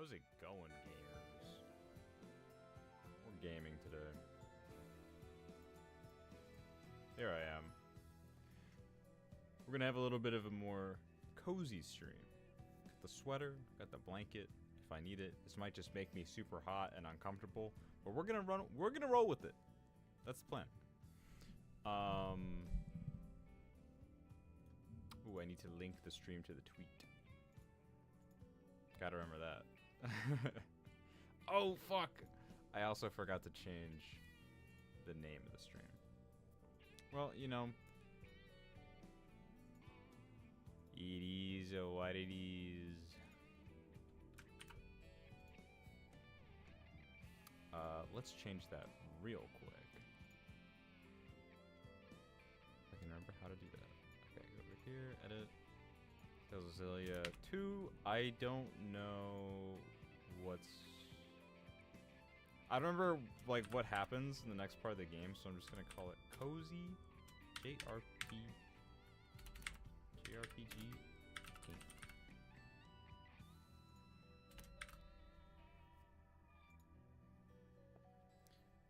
How's it going, gamers? We're gaming today. Here I am. We're gonna have a little bit of a more cozy stream. Got the sweater, got the blanket if I need it. This might just make me super hot and uncomfortable, but we're gonna roll with it. That's the plan. Ooh, I need to link the stream to the tweet. Gotta remember that. Oh, fuck! I also forgot to change the name of the stream. Well, you know. It is what it is. Let's change that real quick. I can remember how to do that. Okay, go over here, edit. Xillia 2. I don't know what's... I don't remember, like, what happens in the next part of the game, so I'm just gonna call it Cozy JRPG game.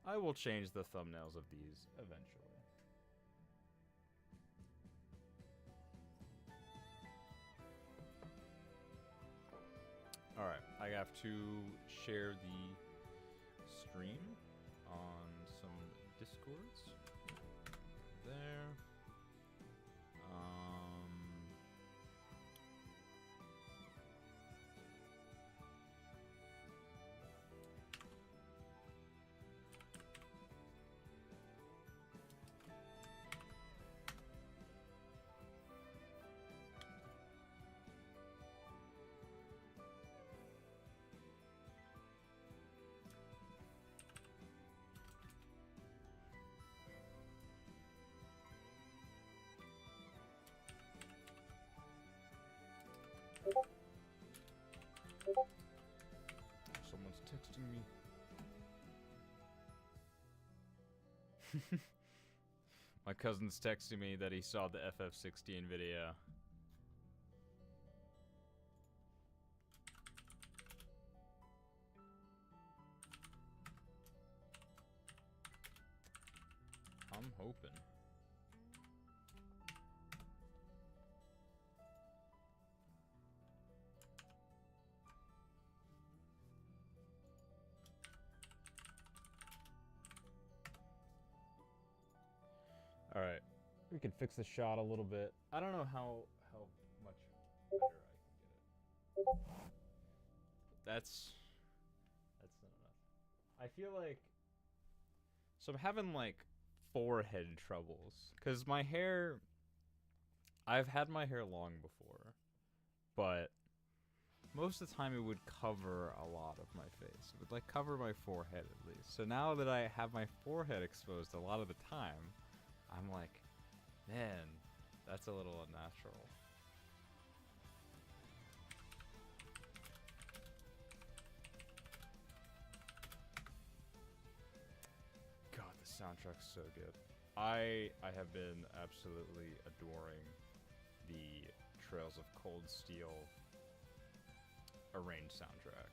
I will change the thumbnails of these eventually. Alright, I have to share the stream on some Discords. There. Someone's texting me. My cousin's texting me that he saw the FF16 video. I'm hoping. All right, we can fix the shot a little bit. I don't know how much better I can get it. That's not enough. I feel like so I'm having like forehead troubles because my hair. I've had my hair long before, but most of the time it would cover a lot of my face. It would like cover my forehead at least. So now that I have my forehead exposed a lot of the time, I'm like, man, that's a little unnatural. God, the soundtrack's so good. I have been absolutely adoring the Trails of Cold Steel arranged soundtrack.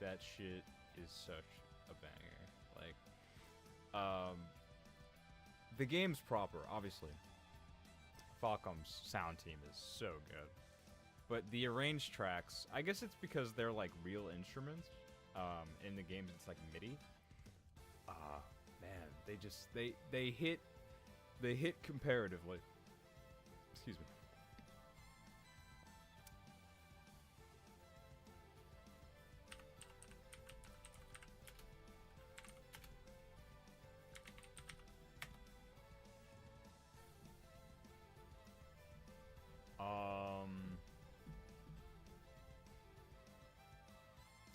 That shit is such a banger. Like, the game's proper, obviously. Falcom's sound team is so good. But the arranged tracks, I guess it's because they're like real instruments. In the games, it's like MIDI. Man, they hit comparatively. Excuse me.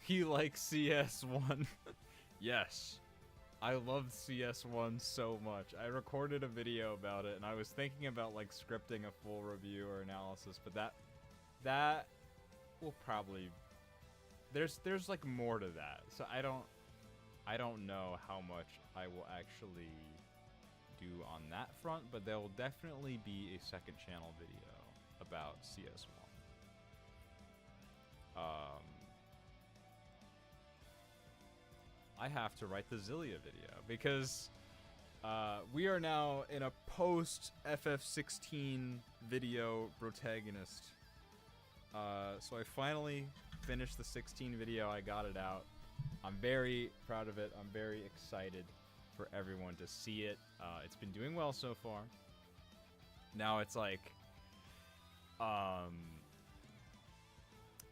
He likes CS1. Yes. I loved CS1 so much. I recorded a video about it, and I was thinking about like scripting a full review or analysis, but that will probably there's like more to that. So I don't know how much I will actually do on that front, but there will definitely be a second channel video about CS1. I have to write the Xillia video because we are now in a post FF16 video protagonist. So I finally finished the 16 video. I got it out. I'm very proud of it. I'm very excited for everyone to see it. It's been doing well so far. Now it's like,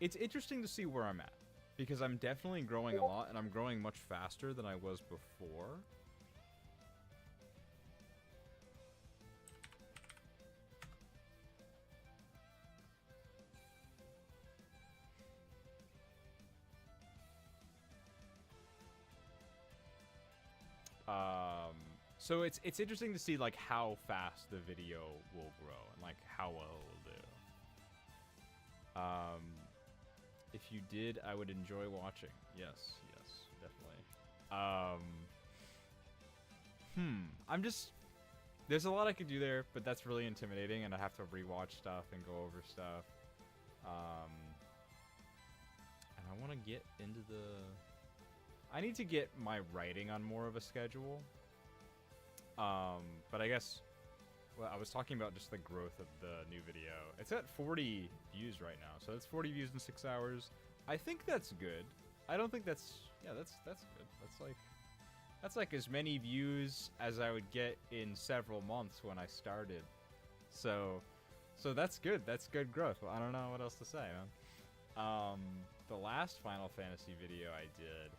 it's interesting to see where I'm at. Because I'm definitely growing a lot, and I'm growing much faster than I was before. So it's interesting to see like how fast the video will grow and like how well it will do. If you did, I would enjoy watching. Yes, definitely. I'm just... There's a lot I could do there, but that's really intimidating, and I have to rewatch stuff and go over stuff. And I want to get into the... I need to get my writing on more of a schedule. But I guess... Well, I was talking about just the growth of the new video. It's at 40 views right now, so that's 40 views in 6 hours. I think that's good. I don't think that's... Yeah, that's good. That's like as many views as I would get in several months when I started. So that's good. That's good growth. Well, I don't know what else to say, man. The last Final Fantasy video I did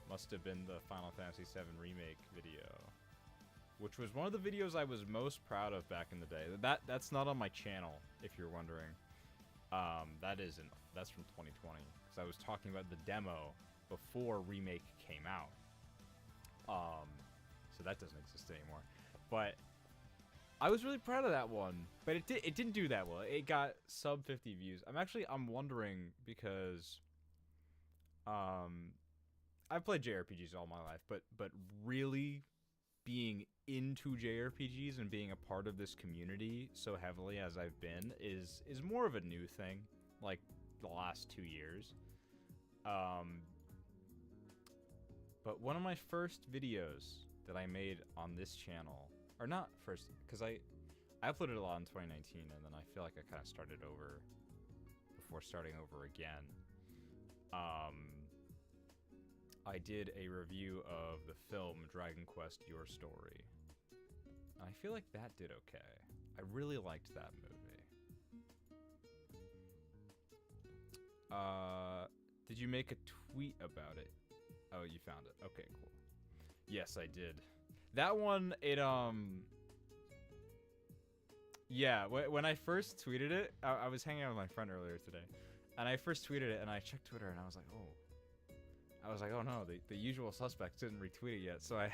must have been the Final Fantasy VII Remake video, which was one of the videos I was most proud of back in the day. That's not on my channel, if you're wondering. That's from 2020, because I was talking about the demo before Remake came out. So that doesn't exist anymore. But I was really proud of that one, but it didn't do that well. It got sub 50 views. I'm wondering because I've played JRPGs all my life, but really being into JRPGs and being a part of this community so heavily as I've been is more of a new thing, like the last 2 years. But one of my first videos that I made on this channel, or not first, because I uploaded a lot in 2019, and then I feel like I kind of started over before starting over again. I did a review of the film Dragon Quest: Your Story. And I feel like that did okay. I really liked that movie. Did you make a tweet about it? Oh, you found it. Okay, cool. Yes, I did. That one, it, yeah, when I first tweeted it, I was hanging out with my friend earlier today, and I first tweeted it, and I checked Twitter, and I was like, oh no, the usual suspects didn't retweet it yet, so I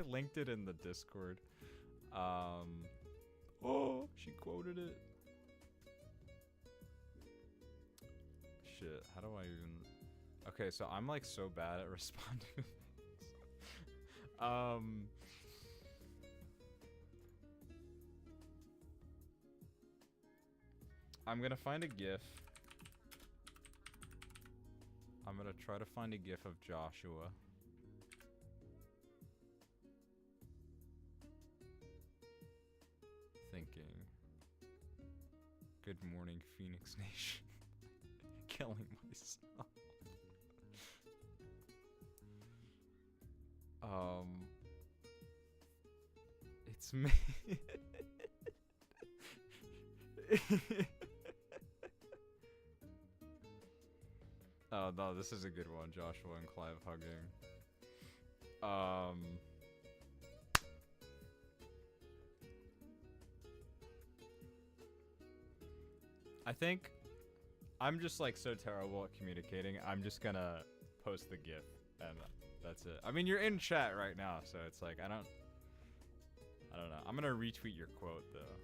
linked it in the Discord. Oh, she quoted it. Shit, how do I even... Okay, so I'm like so bad at responding to things. I'm gonna find a GIF. I'm gonna try to find a GIF of Joshua. Thinking. Good morning, Phoenix Nation. Killing myself. It's me. Oh no, this is a good one, Joshua and Clive hugging. I think I'm just like so terrible at communicating. I'm just gonna post the GIF and that's it. I mean, you're in chat right now, so it's like I don't know. I'm gonna retweet your quote though.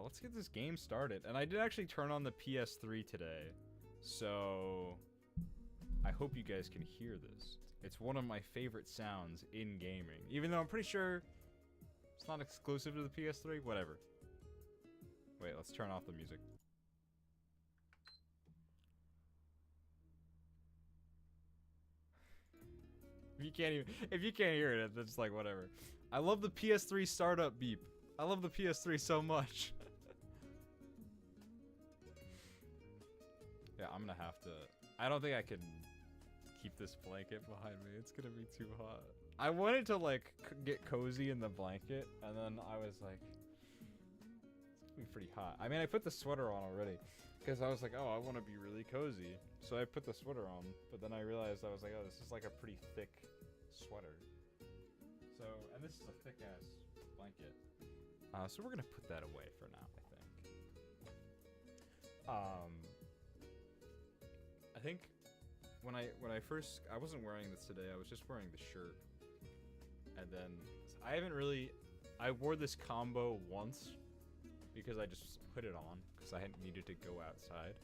Let's get this game started. And I did actually turn on the PS3 today, so I hope you guys can hear this. It's one of my favorite sounds in gaming, even though I'm pretty sure it's not exclusive to the PS3. Whatever. Wait, let's turn off the music. If you can't hear it, it's like whatever. I love the PS3 startup beep. I love the PS3 so much. Yeah, I'm gonna have to... I don't think I can keep this blanket behind me. It's gonna be too hot. I wanted to, like, get cozy in the blanket, and then I was like... It's gonna be pretty hot. I mean, I put the sweater on already, because I was like, oh, I want to be really cozy. So I put the sweater on, but then I realized I was like, oh, this is like a pretty thick sweater. So, and this is a thick-ass blanket. So we're gonna put that away for now, I think when I first, I wasn't wearing this today, I was just wearing the shirt. And then I haven't really, I wore this combo once because I just put it on because I hadn't needed to go outside.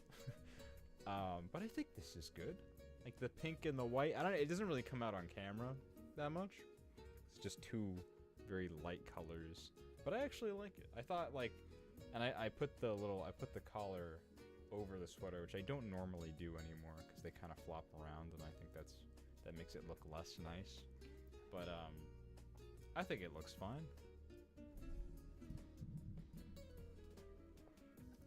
But I think this is good. Like the pink and the white, I don't know, it doesn't really come out on camera that much. It's just two very light colors. But I actually like it. I thought like, and I put the collar over the sweater, which I don't normally do anymore because they kind of flop around, and I think that makes it look less nice. But I think it looks fine.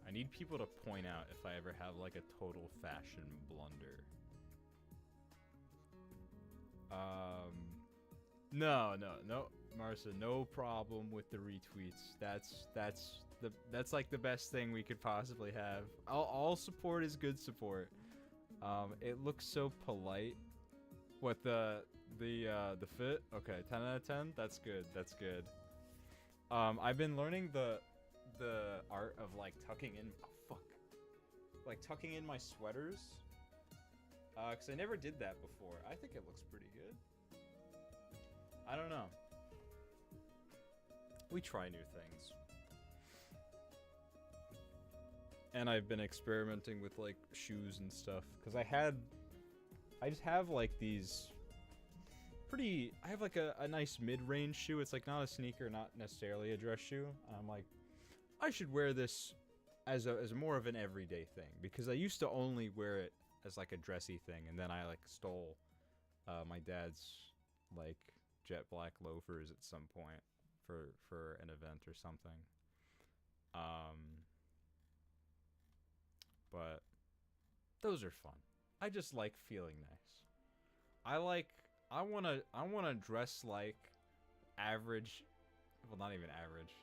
I need people to point out if I ever have like a total fashion blunder. No, Marissa, no problem with the retweets. That's like the best thing we could possibly have. All support is good support. It looks so polite. What the fit? Okay, 10 out of 10. That's good. That's good. I've been learning the art of like tucking in. Oh fuck. Like tucking in my sweaters. Cause I never did that before. I think it looks pretty good. I don't know. We try new things. And I've been experimenting with like shoes and stuff. Cause I just have like these pretty, I have like a nice mid-range shoe. It's like not a sneaker, not necessarily a dress shoe. And I'm like, I should wear this as more of an everyday thing. Because I used to only wear it as like a dressy thing. And then I like stole my dad's like jet black loafers at some point for an event or something. Those are fun. I just like feeling nice. I wanna dress like average, well, not even average.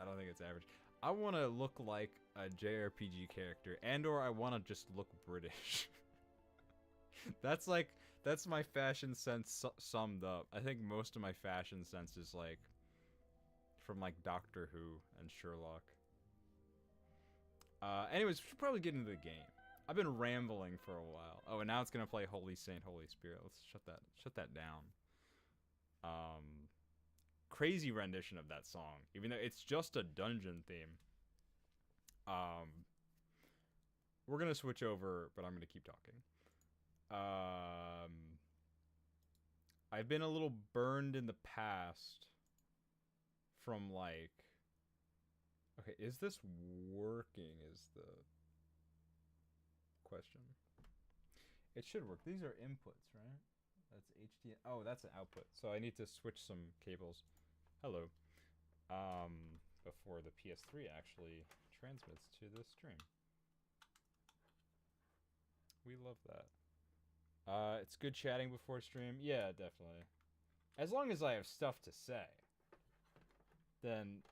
I don't think it's average. I wanna look like a JRPG character, and/or I wanna just look British. That's my fashion sense summed up. I think most of my fashion sense is like from like Doctor Who and Sherlock. Anyways, we should probably get into the game. I've been rambling for a while. Oh, and now it's gonna play Holy Saint, Holy Spirit. Let's shut that down. Crazy rendition of that song, even though it's just a dungeon theme. We're gonna switch over, but I'm gonna keep talking. I've been a little burned in the past from like, okay, is this working is the question. It should work. These are inputs, right? That's HDMI. Oh, that's an output. So I need to switch some cables. Hello. Before the PS3 actually transmits to the stream. We love that. It's good chatting before stream. Yeah, definitely. As long as I have stuff to say, then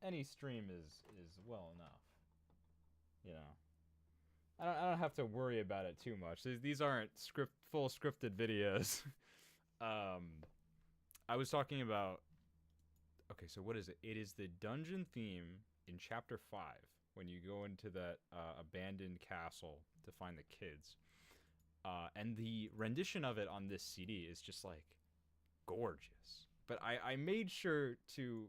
any stream is well enough. You know, I don't have to worry about it too much. These aren't full scripted videos. I was talking about. Okay, so what is it? It is the dungeon theme in Chapter 5 when you go into that abandoned castle to find the kids. And the rendition of it on this CD is just like gorgeous. But I made sure to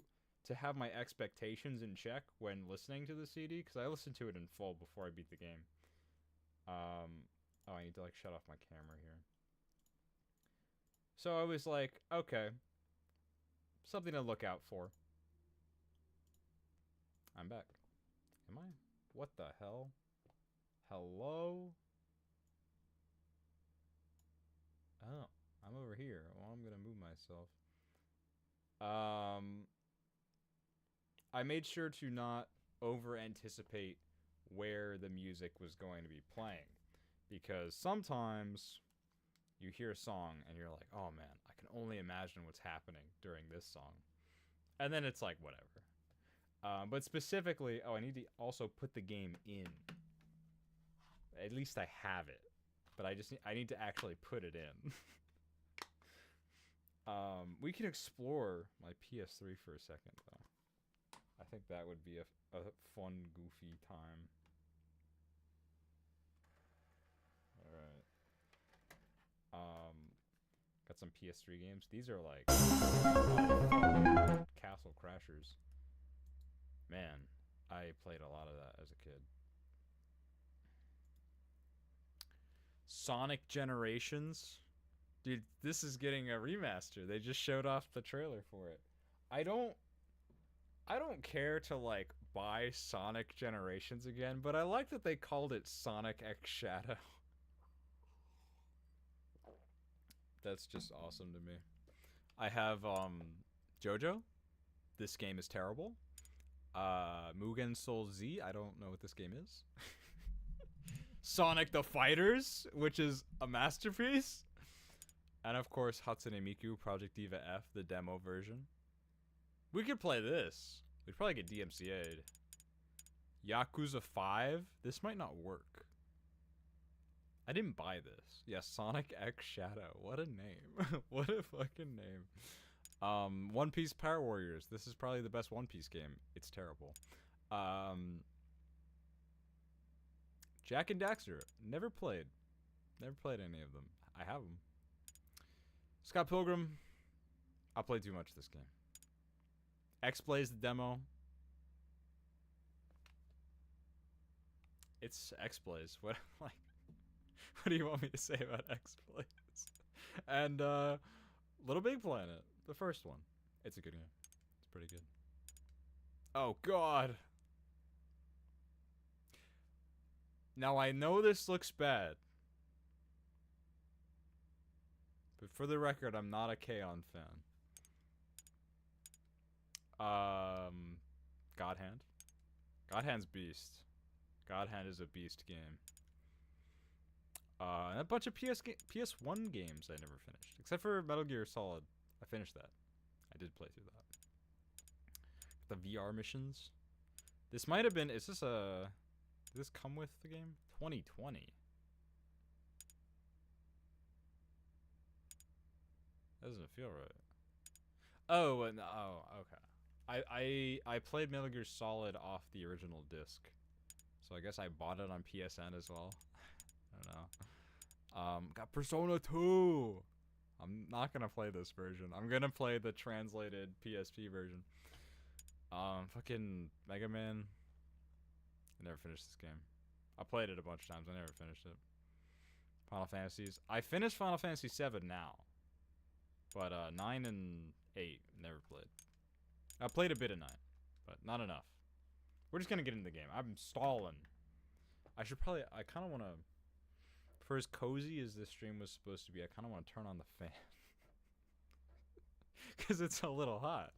have my expectations in check when listening to the CD, because I listened to it in full before I beat the game. Oh, I need to like shut off my camera here. So I was like, okay, something to look out for. I'm back. Am I? What the hell? Hello? Oh, I'm over here. Well, I'm gonna move myself. I made sure to not over-anticipate where the music was going to be playing. Because sometimes you hear a song and you're like, oh man, I can only imagine what's happening during this song. And then it's like, whatever. But specifically, I need to also put the game in. At least I have it. But I need to actually put it in. We can explore my PS3 for a second, though. I think that would be a fun, goofy time. Alright. Got some PS3 games. These are like Castle Crashers. Man, I played a lot of that as a kid. Sonic Generations. Dude, this is getting a remaster. They just showed off the trailer for it. I don't care to like buy Sonic Generations again, but I like that they called it Sonic X Shadow. That's just awesome to me. I have JoJo. This game is terrible. Mugen Soul Z. I don't know what this game is. Sonic the Fighters, which is a masterpiece. And of course, Hatsune Miku Project Diva F, the demo version. We could play this. We'd probably get DMCA'd. Yakuza 5? This might not work. I didn't buy this. Yeah, Sonic X Shadow. What a name. What a fucking name. One Piece Power Warriors. This is probably the best One Piece game. It's terrible. Jak and Daxter. Never played. Never played any of them. I have them. Scott Pilgrim. I played too much of this game. X-Blaze the demo. It's X-Blaze. What like? What do you want me to say about X-Blaze? And Little Big Planet, the first one. It's a good game. It's pretty good. Oh God. Now I know this looks bad. But for the record, I'm not a K-On! Fan. God Hand. God Hand's beast. God Hand is a beast game. And a bunch of PS1 games I never finished. Except for Metal Gear Solid. I finished that. I did play through that. The VR missions. This might have been, is this a, did this come with the game? 2020. That doesn't feel right. Oh, no, oh, okay. I played Metal Gear Solid off the original disc. So I guess I bought it on PSN as well. I don't know. Got Persona 2. I'm not gonna play this version. I'm gonna play the translated PSP version. Fucking Mega Man. I never finished this game. I played it a bunch of times. I never finished it. Final Fantasies. I finished Final Fantasy 7 now. But 9 and 8 never played. I played a bit of 9, but not enough. We're just gonna get into the game. I'm stalling. I should probably, I kind of want to, for as cozy as this stream was supposed to be, I kind of want to turn on the fan. Because it's a little hot.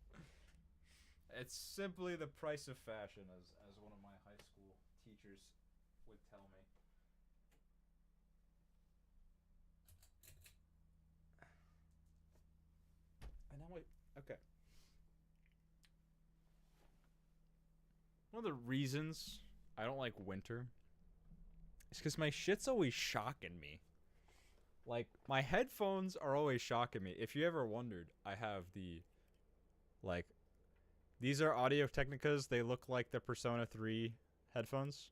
It's simply the price of fashion, as one of my high school teachers would tell me. And now okay. One of the reasons I don't like winter is because my shit's always shocking me. Like, my headphones are always shocking me. If you ever wondered, I have the, like, these are Audio Technicas. They look like the Persona 3 headphones.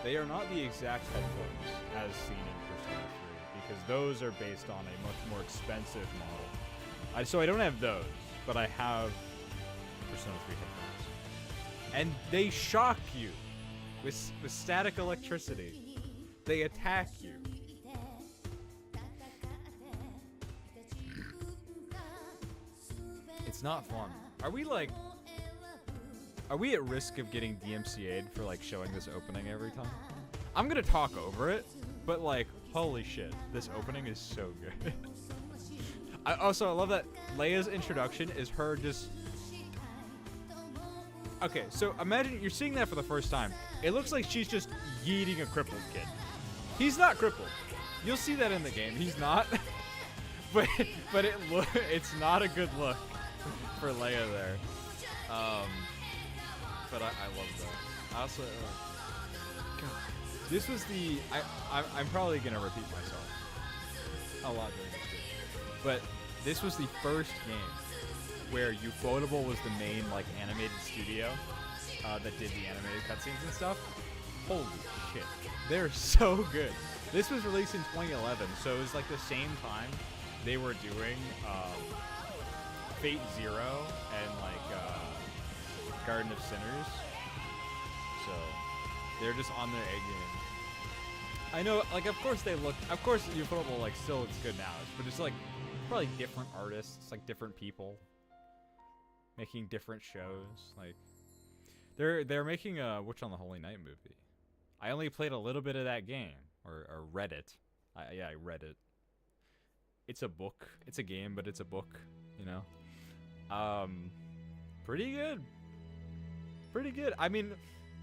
They are not the exact headphones as seen in Persona 3, because those are based on a much more expensive model. So I don't have those, but I have Persona 3 headphones. And they shock you with static electricity. They attack you. It's not fun. Are we at risk of getting DMCA'd for like showing this opening every time? I'm gonna talk over it, but like, holy shit, this opening is so good. I love that Leia's introduction is her just... Okay, so imagine you're seeing that for the first time. It looks like she's just yeeting a crippled kid. He's not crippled. You'll see that in the game. He's not. but it's not a good look for Leia there. But I love that. I also God, this was the I'm probably gonna repeat myself a lot during this game. But this was the first game where Ufotable was the main like animated studio that did the animated cutscenes and stuff. Holy shit. They're so good. This was released in 2011, so it was like the same time they were doing Fate Zero and like Garden of Sinners. So they're just on their A game. I know, like, of course Ufotable like still looks good now, but it's like probably different artists, like different people making different shows. Like they're making a Witch on the Holy Night movie. I only played a little bit of that game, or read it. I read it. It's a book. It's a game, but it's a book, you know? Pretty good. Pretty good. I mean,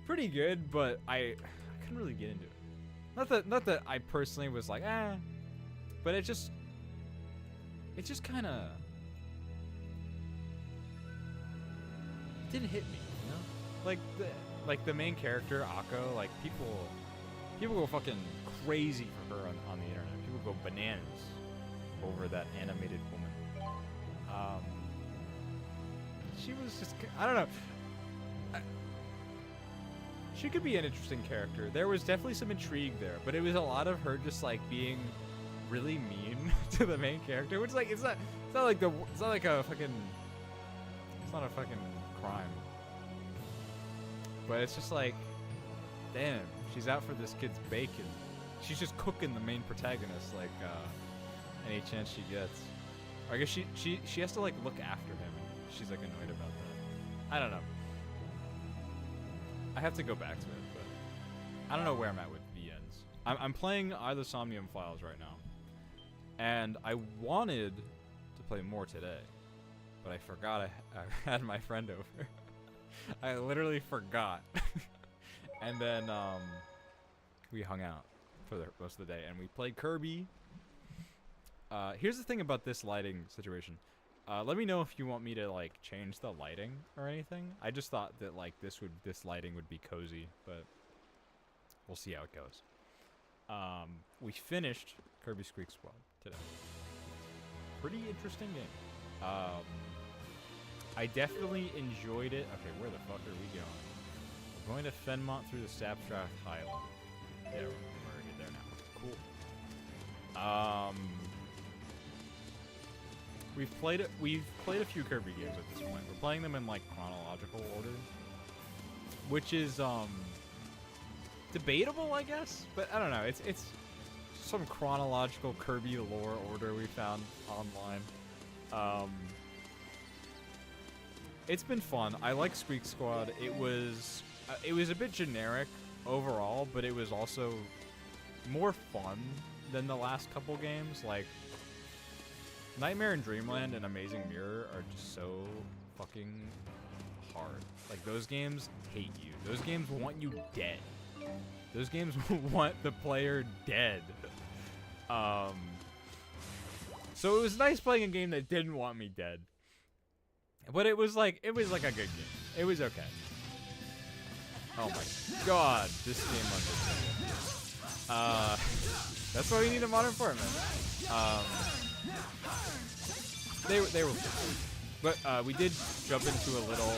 pretty good, but I couldn't really get into it. Not that I personally was like, but it just kind of didn't hit me, you know? Like the main character, Akko, like people go fucking crazy for her on the internet. People go bananas over that animated woman. She was just, I don't know. She could be an interesting character. There was definitely some intrigue there, but it was a lot of her just like being really mean to the main character, which like it's not a fucking crime. But it's just like, damn, she's out for this kid's bacon. She's just cooking the main protagonist like any chance she gets. Or I guess she has to like look after him. She's like annoyed about that. I don't know. I have to go back to it, but I don't know where I'm at with VNs. I'm playing Either Somnium Files right now, and I wanted to play more today, but I forgot I had my friend over. I literally forgot. And then we hung out for the most of the day, and we played Kirby. Here's the thing about this lighting situation. Let me know if you want me to like change the lighting or anything. I just thought that like this lighting would be cozy, but we'll see how it goes. We finished Kirby Squeak Squad today. Pretty interesting game. I definitely enjoyed it. Okay, where the fuck are we going? We're going to Fenmont through the Sapstrath Highland. Yeah, we're there now. Cool. We've played a few Kirby games at this point. We're playing them in like chronological order, which is debatable, I guess. But I don't know. It's some chronological Kirby lore order we found online. It's been fun. I like Squeak Squad. It was a bit generic overall, but it was also more fun than the last couple games. Like Nightmare in Dreamland and Amazing Mirror are just so fucking hard. Like those games hate you. Those games want you dead. Those games want the player dead. So it was nice playing a game that didn't want me dead. But it was like a good game. It was okay. Oh my god, this game understood. That's why we need a modern format. They were but we did jump into a little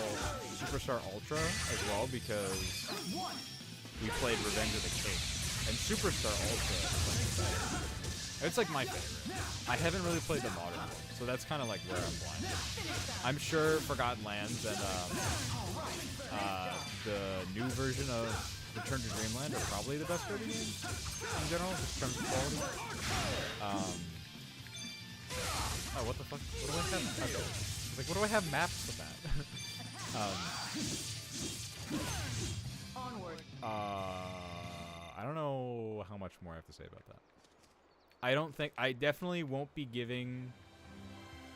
Superstar Ultra as well because we played Revenge of the King. And Superstar Ultra, it's like my favorite. I haven't really played the modern one, so that's kind of like where I'm blind. I'm sure Forgotten Lands and the new version of Return to Dreamland are probably the best Kirby games in general, just in terms of quality. Oh, what the fuck? What do I have? Okay. Like, what do I have maps with that? Onward. I don't know how much more I have to say about that. I definitely won't be giving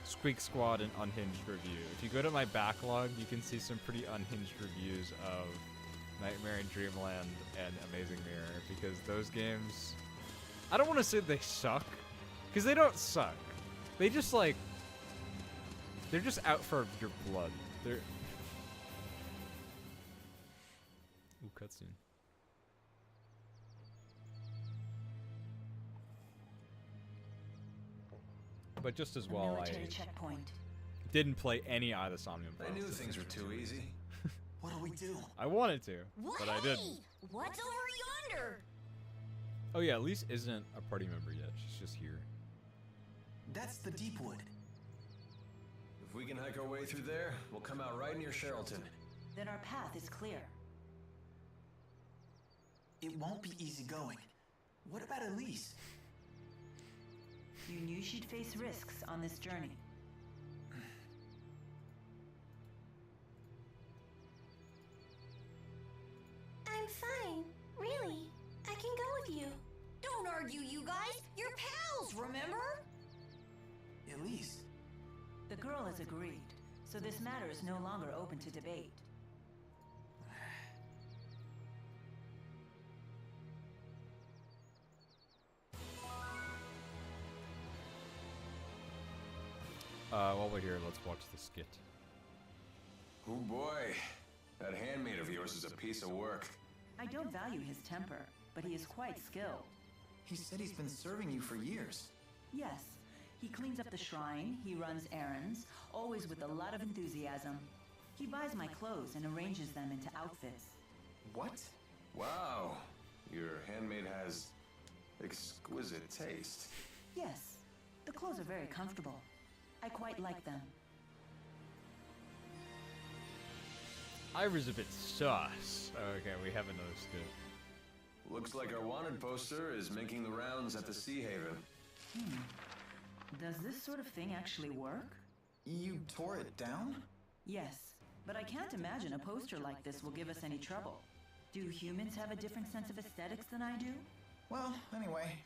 Squeak Squad an unhinged review. If you go to my backlog, you can see some pretty unhinged reviews of Nightmare in Dreamland and Amazing Mirror, because those games, I don't want to say they suck, because they don't suck. They just like, they're just out for your blood. They're... Ooh, cutscene. But just as well, I didn't play any Eye of the Somnium. I knew things were too easy. What do we do? I wanted to, but I didn't. What's over yonder? Oh yeah, Elise isn't a party member yet. She's just here. That's the Deepwood. If we can hike our way through there, we'll come out right near Sherrilton. Then our path is clear. It won't be easy going. What about Elise? You knew she'd face risks on this journey. I'm fine. Really. I can go with you. Don't argue, you guys. You're pals, remember? Elise. The girl has agreed, so this matter is no longer open to debate. While we're here, let's watch the skit. Oh boy. That handmaid of yours is a piece of work. I don't value his temper, but he is quite skilled. He said he's been serving you for years. Yes, he cleans up the shrine, he runs errands, always with a lot of enthusiasm. He buys my clothes and arranges them into outfits. What? Wow. Your handmaid has exquisite taste. Yes, the clothes are very comfortable. I quite like them. Ira's a bit sus. Okay, we haven't noticed it. Looks like our wanted poster is making the rounds at the Sea Haven. Does this sort of thing actually work? You tore it down? Yes, but I can't imagine a poster like this will give us any trouble. Do humans have a different sense of aesthetics than I do? Well, anyway,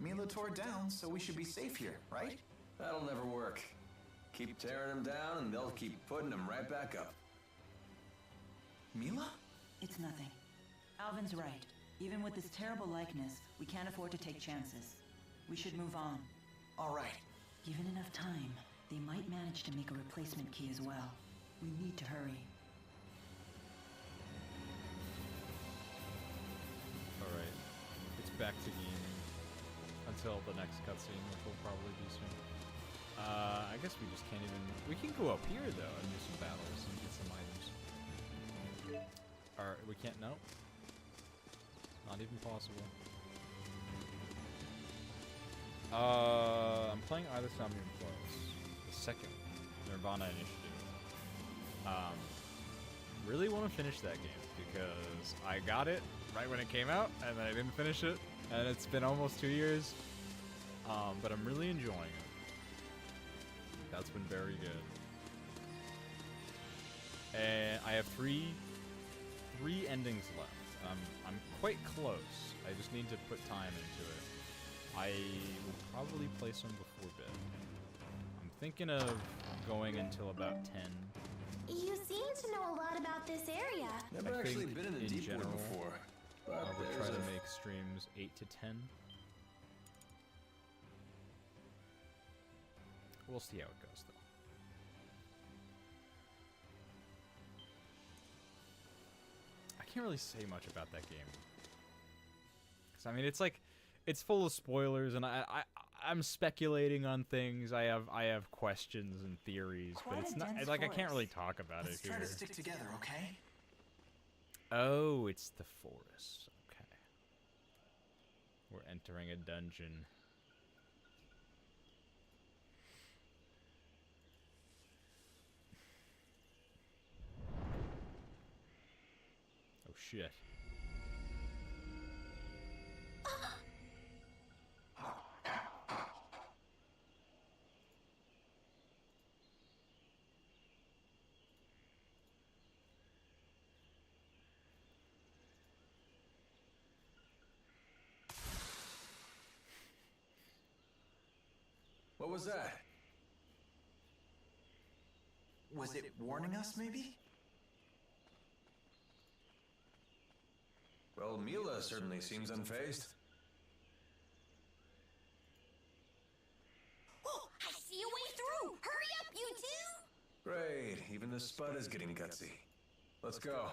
Mila tore it down, so we should be safe here, right? That'll never work. Keep tearing them down and they'll keep putting them right back up. Mila? It's nothing. Alvin's right. Even with this terrible likeness, we can't afford to take chances. We should move on. All right. Given enough time, they might manage to make a replacement key as well. We need to hurry. Alright. It's back to gaming. Until the next cutscene, which will probably be soon. I guess we just can't even... We can go up here, though, and do some battles and get some items. Alright, we can't... No. Not even possible. I'm playing either Somnium Plus. The second Nirvana Initiative. Really want to finish that game because I got it right when it came out and then I didn't finish it, and it's been almost 2 years. But I'm really enjoying it. That's been very good. And I have three endings left. I'm quite close. I just need to put time into it. I will probably play some before bed. I'm thinking of going until about 10. You seem to know a lot about this area. Never actually been in a deep general, wood before. I But would there's try to a- make streams 8 to 10. We'll see how it goes, though. I can't really say much about that game. Because, I mean, it's like... It's full of spoilers, and I'm speculating on things. I have questions and theories, but Quite it's a not... dense It's like, I can't really forest. talk about Let's it try here. to stick together, okay? Oh, it's the forest. Okay. We're entering a dungeon. Oh shit. What was that? Was it warning us, maybe? Well, Mila certainly seems unfazed. Oh, I see a way through. Hurry up, you two. Great, even the Spud is getting gutsy. Let's go.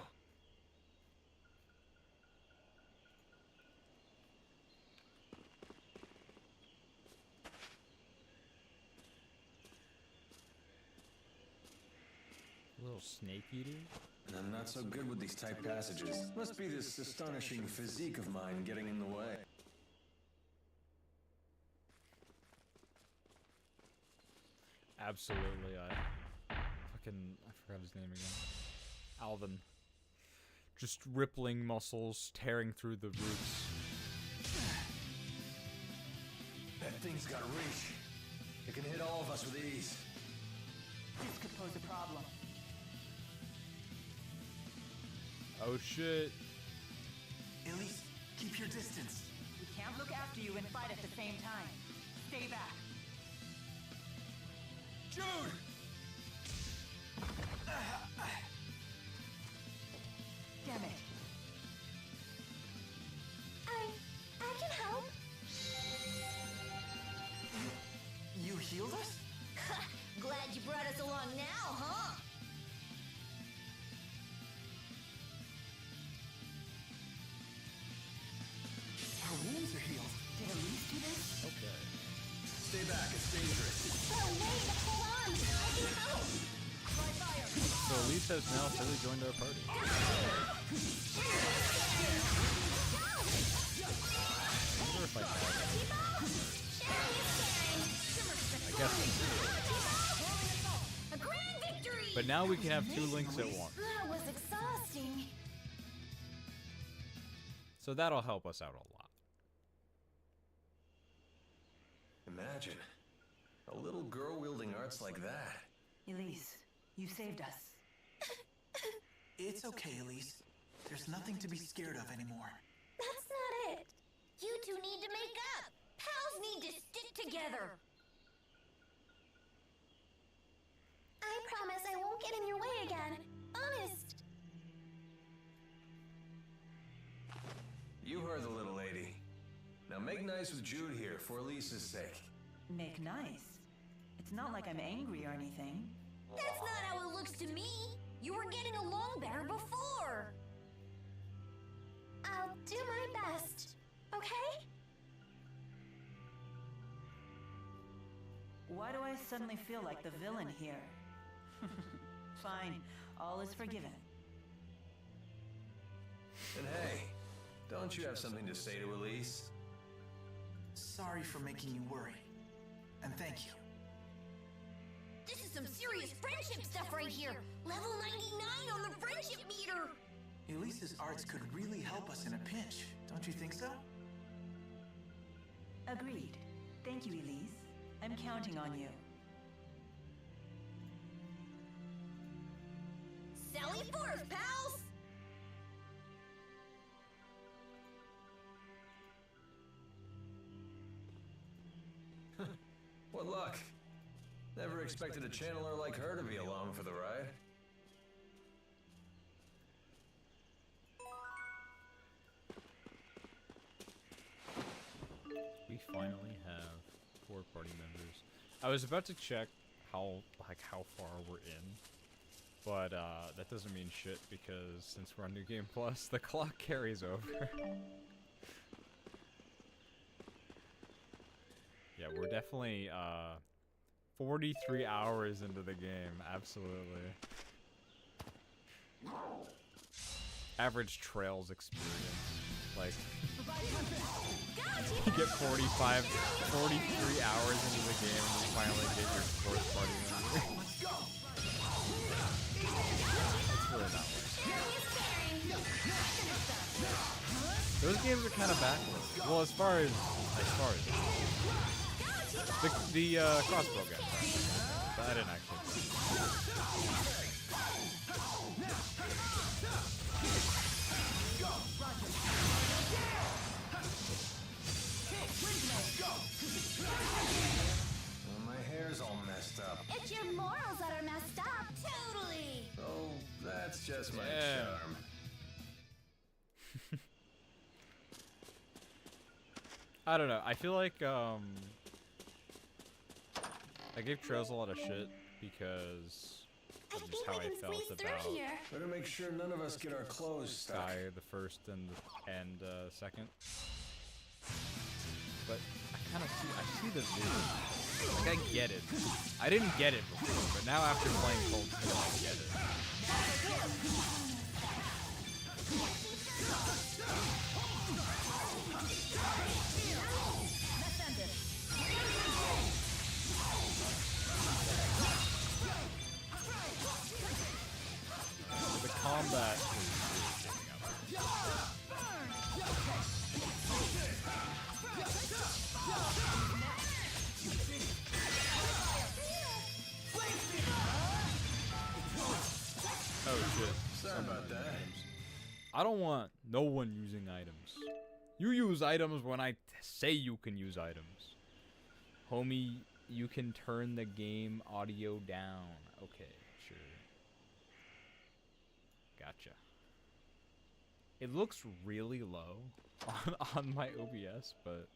Little snake eater? I'm not so good with these tight passages. Must be this astonishing physique of mine getting in the way. Absolutely, I forgot his name again. Alvin. Just rippling muscles, tearing through the roots. That thing's got reach. It can hit all of us with ease. This could pose a problem. Oh shit. Elise, keep your distance. We can't look after you and fight at the same time. Stay back. Jude! Damn it. I can help. You healed us? Glad you brought us along now, huh? Our wounds are healed. Did Elise do this? Okay. Stay back, it's dangerous. Oh, wait, hold on. I can help. So Elise has now fully joined our party. I wonder if I can. I guess. A grand victory! But now we can have two links at once. That was exhausting. So that'll help us out a lot. Imagine. A little girl wielding arts like that. Elise, you saved us. It's okay, Elise. There's nothing to be scared of anymore. That's not it. You two need to make up. Pals need to stick together. I promise I won't get in your way again. Honest. You are the little lady. Now make nice with Jude here for Elise's sake. Make nice. It's not like I'm angry or anything. That's not how it looks to me. You were getting along better before. I'll do my best, okay? Why do I suddenly feel like the villain here? Fine, all is forgiven. And hey, don't you have something to say to Elise? Sorry for making you worry. And thank you. This is some serious friendship stuff right here. Level 99 on the friendship meter. Elise's arts could really help us in a pinch, don't you think so? Agreed. Thank you, Elise. I'm counting on you. Sally forth, pals! What luck. Never expected a channeler like her to be along for the ride. We finally have 4 party members. I was about to check how far we're in, but that doesn't mean shit because since we're on New Game Plus, the clock carries over. Yeah, we're definitely 43 hours into the game, absolutely. Average Trails experience, like you get 43 hours into the game and you finally get your 4th party member. It's really not worth it. Those games are kind of backwards. Well, as far as the crossbow guy. But I didn't actually. Well, my hair's all messed up. It's your morals that are messed up. Totally. Oh, that's just my Yeah. charm. I don't know. I feel like I gave Trails a lot of shit because I of just think how I I can felt squeeze about through here. Better make sure none of us get our clothes stuck. Sky the first and second. But I kind of see the vision. Like I get it. I didn't get it before, but now after playing Cold Steel, I get it. The combat is really shaping up. Oh shit. Sorry about that. I don't want no one using items. You use items when I say you can use items. Homie, you can turn the game audio down. Okay, sure. Gotcha. It looks really low on my OBS, but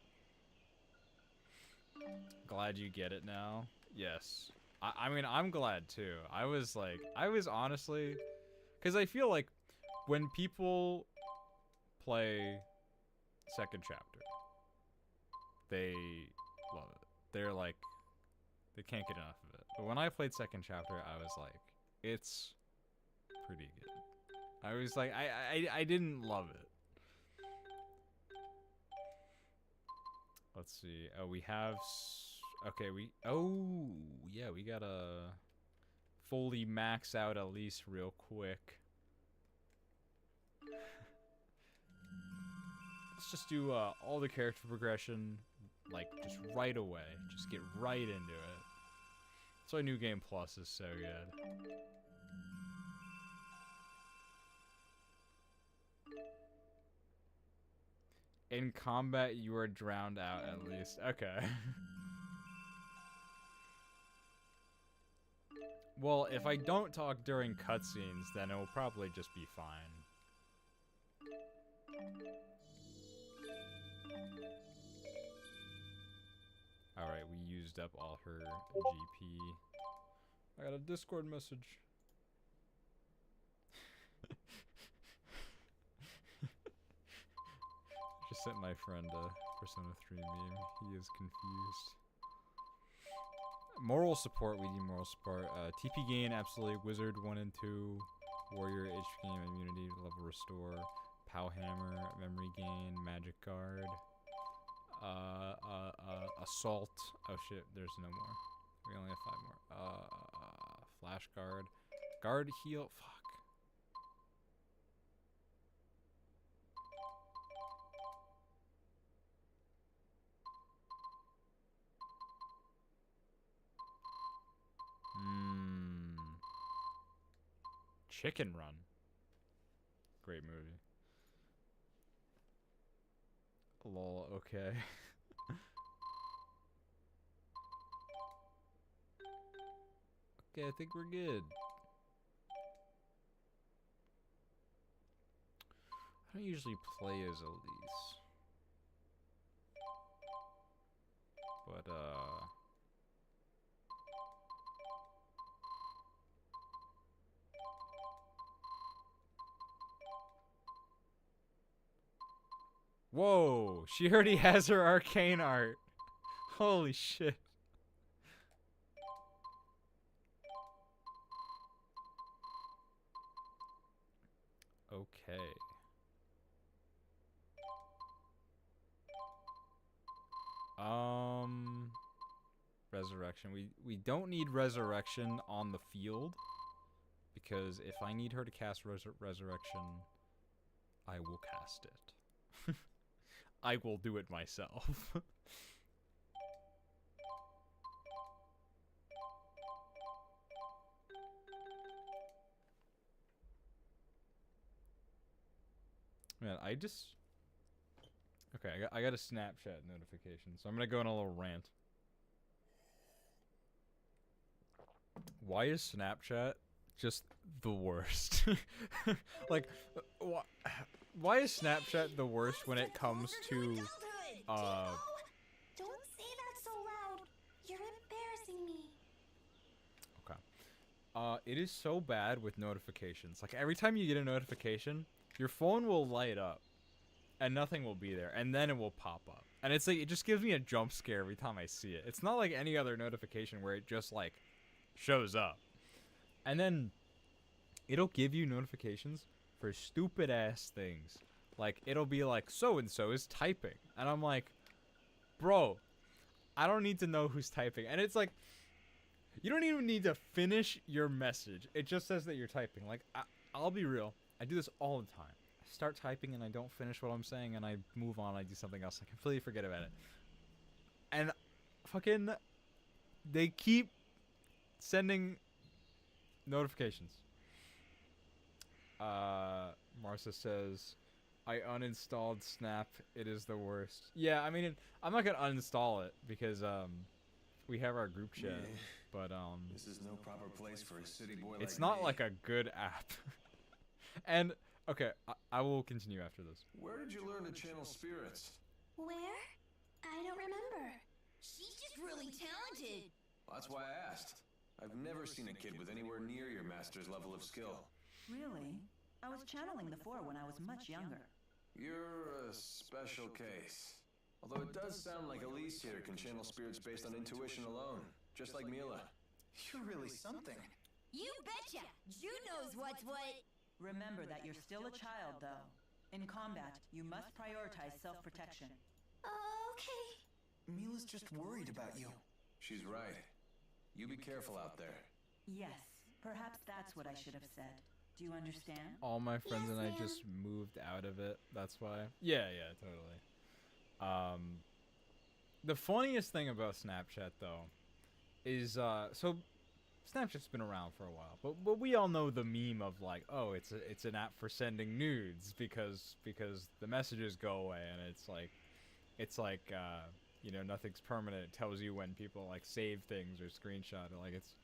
glad you get it now. Yes. I mean, I'm glad too. I was honestly, because I feel like when people play second chapter, they love it. They're like, they can't get enough of it. But when I played second chapter, I was like, it's pretty good. I was like, I didn't love it. Let's see. Oh, we have. Okay, oh, yeah, we gotta fully max out Elise real quick. Let's just do all the character progression, like, just right away. Just get right into it. That's why New Game Plus is so good. In combat, you are drowned out at least. Okay. Well, if I don't talk during cutscenes, then it will probably just be fine. Alright, we used up all her GP. I got a Discord message. Just sent my friend a Persona 3 meme. He is confused. Moral support, we need moral support. TP gain, absolutely. Wizard 1 and 2. Warrior, HP gain, immunity, level restore. Pow hammer, memory gain, magic guard. Assault. Oh shit, there's no more. We only have 5 more. Flash guard. Guard heal. Fuck. Chicken Run. Great movie. Lol, okay. Okay, I think we're good. I don't usually play as Elise. But, whoa! She already has her arcane art. Holy shit. Okay. Resurrection. We don't need resurrection on the field, because if I need her to cast resurrection, I will cast it. I will do it myself. Man, I just... Okay, I got a Snapchat notification, so I'm gonna go on a little rant. Why is Snapchat just the worst? Like, why is Snapchat the worst when it comes to, Don't say that so loud. You're embarrassing me. Okay. It is so bad with notifications. Like, every time you get a notification, your phone will light up, and nothing will be there, and then it will pop up. And it's like, it just gives me a jump scare every time I see it. It's not like any other notification where it just, like, shows up. And then, it'll give you notifications for stupid-ass things. Like, it'll be like, so-and-so is typing. And I'm like, bro, I don't need to know who's typing. And it's like, you don't even need to finish your message. It just says that you're typing. Like, I'll be real. I do this all the time. I start typing and I don't finish what I'm saying and I move on. I do something else. I completely forget about it. And fucking, they keep sending notifications. Marcia says, I uninstalled Snap. It is the worst. Yeah, I mean, I'm not gonna uninstall it because we have our group chat. Yeah. But This is no proper place for a city boy like it's not me. like a good app. And okay, I will continue after this. Where did you learn to channel spirits? Where? I don't remember. She's just really talented. Well, that's why I asked. I've never seen a kid with anywhere near your master's level of skill. Really? I was channeling the Four when I was much younger. You're a special case. Although it does sound like Elise here can channel spirits based on intuition alone, just like Mila. You're really something. You betcha. Jude knows what's what. Remember that you're still a child, though. In combat, you must prioritize self-protection. Okay. Mila's just worried about you. She's right. You be careful out there. Yes, perhaps that's what I should have said. Do you understand? All my friends Yes, and I ma'am. just moved out of it. That's why. Yeah, totally. The funniest thing about Snapchat though is so Snapchat's been around for a while, but we all know the meme of like, oh, it's an app for sending nudes because the messages go away and it's like you know, nothing's permanent. It tells you when people like save things or screenshot it. Like it's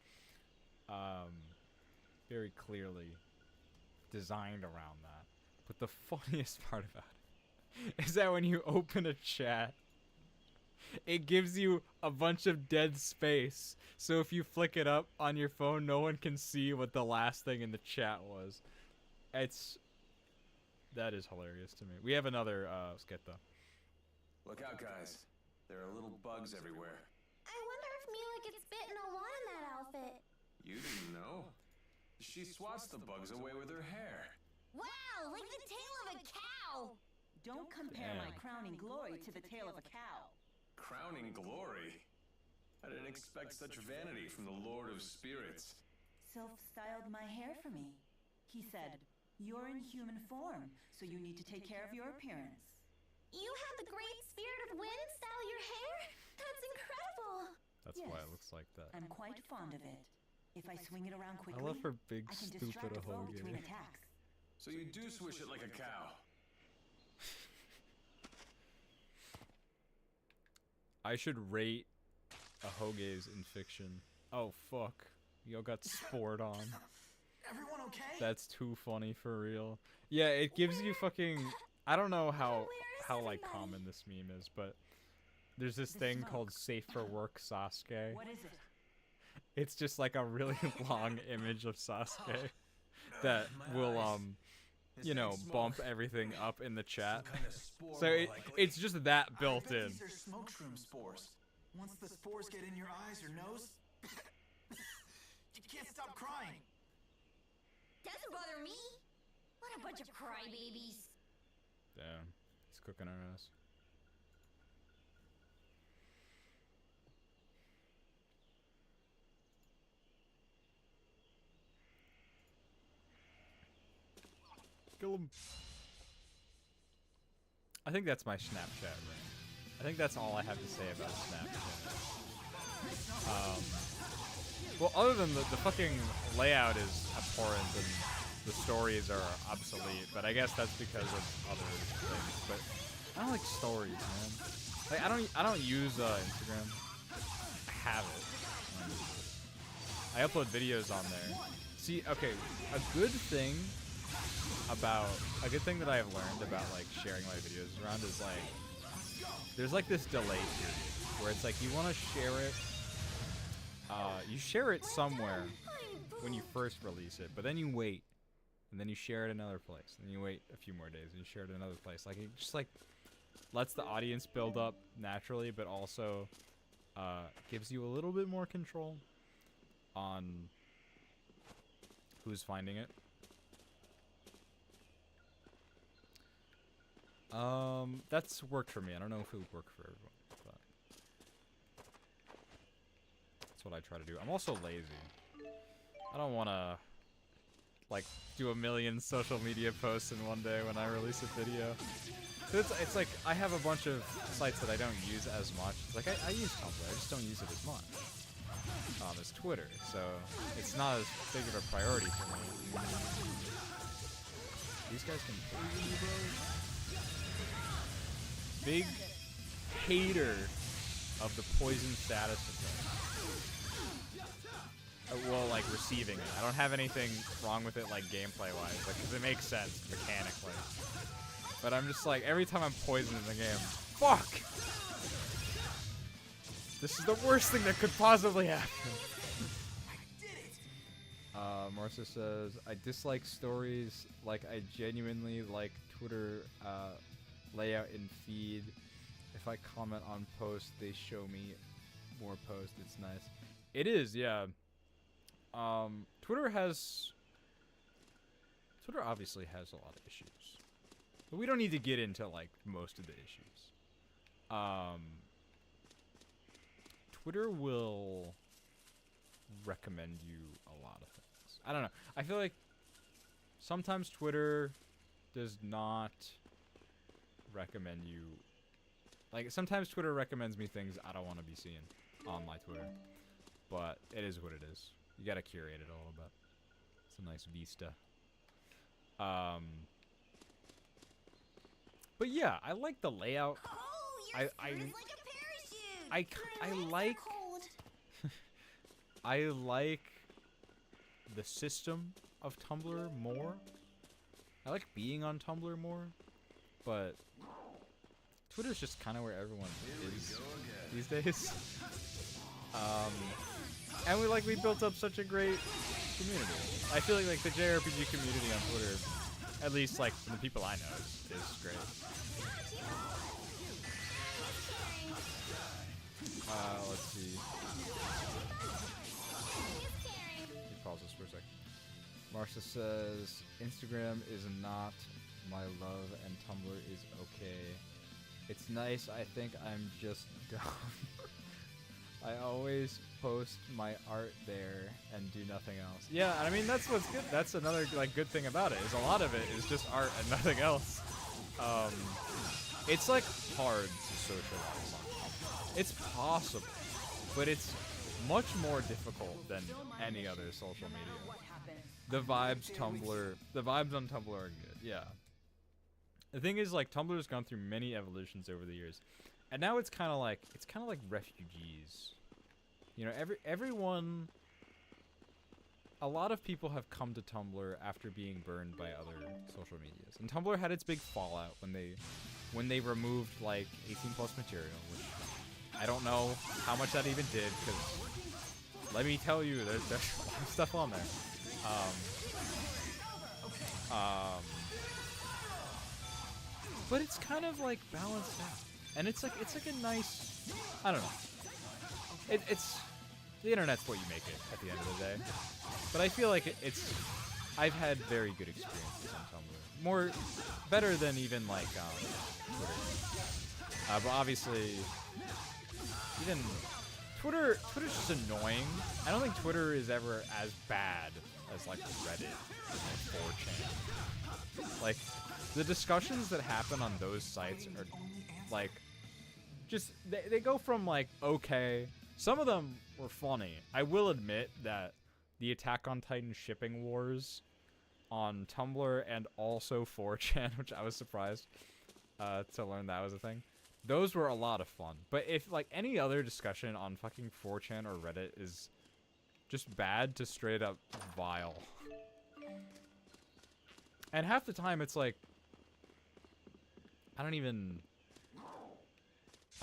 very clearly designed around that. But the funniest part about is that when you open a chat, it gives you a bunch of dead space. So if you flick it up on your phone, no one can see what the last thing in the chat was. That is hilarious to me. We have another sketch. Look out, guys. There are little bugs everywhere. I wonder if Mila gets bitten a lot in that outfit. You didn't know? She swats the bugs away with her hair. Wow, like the tail of a cow. Don't compare my Damn. crowning glory to the tail of a cow. Crowning glory? I didn't expect such vanity from the Lord of Spirits. Sylph styled my hair for me. He said, "You're in human form, so you need to take care of your appearance." You had the great spirit of wind style your hair? That's incredible. That's why it looks like that. I'm quite fond of it. If I swing it around quickly, I love her big, I can stupid distract a foe Ahoge. between attacks. So you do swish it like a cow. I should rate Ahoge's in fiction. Oh, fuck. Yo got spored on. Everyone okay? That's too funny for real. Yeah, it gives you fucking... I don't know how like common this meme is, but there's this thing called Safe for Work Sasuke. What is it? It's just like a really long image of Sasuke that will you know, bump everything up in the chat. So it's just that built in. These are smoke shroom spores. Once the spores get in your eyes or nose, you can't stop crying. Doesn't bother me. What a bunch of crybabies. Damn, he's cooking our ass. Kill him. I think that's my Snapchat ring. I think that's all I have to say about Snapchat. Well, other than the fucking layout is abhorrent and the stories are obsolete, but I guess that's because of other things. But I don't like stories, man. Like I don't use Instagram. I have it. I upload videos on there. See, okay, a good thing that I have learned about like sharing my videos around is like there's like this delay period where it's like you want to share it. You share it somewhere when you first release it, but then you wait. And then you share it another place. And then you wait a few more days and you share it another place. Like, it just, like, lets the audience build up naturally, but also gives you a little bit more control on who's finding it. That's worked for me. I don't know if it would work for everyone, but that's what I try to do. I'm also lazy. I don't want to... like do a million social media posts in one day when I release a video. So it's like I have a bunch of sites that I don't use as much. It's like I use Tumblr, I just don't use it as much as Twitter. So it's not as big of a priority for me. These guys can poison you, bro. Big hater of the poison status of them. Well, like, receiving it. I don't have anything wrong with it, like, gameplay-wise, like, because it makes sense mechanically. But I'm just like, every time I'm poisoned in the game, fuck! This is the worst thing that could possibly happen. Marcia says, I dislike stories, like, I genuinely like Twitter, layout and feed. If I comment on posts, they show me more posts. It's nice. It is, yeah. Twitter obviously has a lot of issues, but we don't need to get into like most of the issues. Twitter will recommend you a lot of things. I don't know. I feel like sometimes Twitter does not recommend you. Like sometimes Twitter recommends me things I don't want to be seeing on my Twitter, but it is what it is. You gotta curate it a little bit. It's a nice vista. But yeah, I like the layout. Oh, your spirit's like a parachute. I like I like the system of Tumblr more. I like being on Tumblr more, but Twitter's just kind of where everyone is these days. And we built up such a great community. I feel like the JRPG community on Twitter, at least like the people I know, is great. Let's see. Pause this for a sec. Marsha says, Instagram is not my love and Tumblr is okay. It's nice, I think I'm just dumb. I always post my art there and do nothing else. Yeah, I mean, that's what's good. That's another like good thing about it, is a lot of it is just art and nothing else. It's like hard to socialize on Tumblr. It's possible, but it's much more difficult than any other social media. The vibes on Tumblr are good, yeah. The thing is, like, Tumblr's gone through many evolutions over the years, and now it's kind of like refugees. You know, everyone. A lot of people have come to Tumblr after being burned by other social medias, and Tumblr had its big fallout when they removed like 18+ material, which I don't know how much that even did, because let me tell you, there's a lot of stuff on there. But it's kind of like balanced out, and it's like a nice, I don't know. It's the internet's what you make it at the end of the day. But I feel like I've had very good experiences on Tumblr, better than even like Twitter. But obviously, even Twitter's just annoying. I don't think Twitter is ever as bad as like Reddit or 4chan. Like, the discussions that happen on those sites are like, just they go from like okay. Some of them were funny. I will admit that the Attack on Titan shipping wars on Tumblr and also 4chan, which I was surprised to learn that was a thing. Those were a lot of fun. But if like any other discussion on fucking 4chan or Reddit is just bad to straight up vile. And half the time it's like, I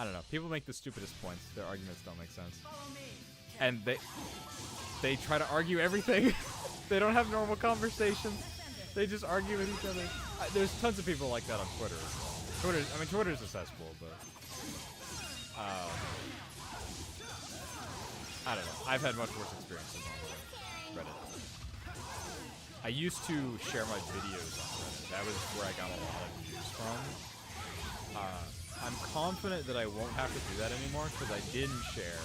don't know. People make the stupidest points. Their arguments don't make sense. And they try to argue everything. They don't have normal conversations. They just argue with each other. There's tons of people like that on Twitter as well. Twitter's a cesspool, but I don't know. I've had much worse experiences on Reddit. I used to share my videos on Reddit. That was where I got a lot of views from. I'm confident that I won't have to do that anymore because I didn't share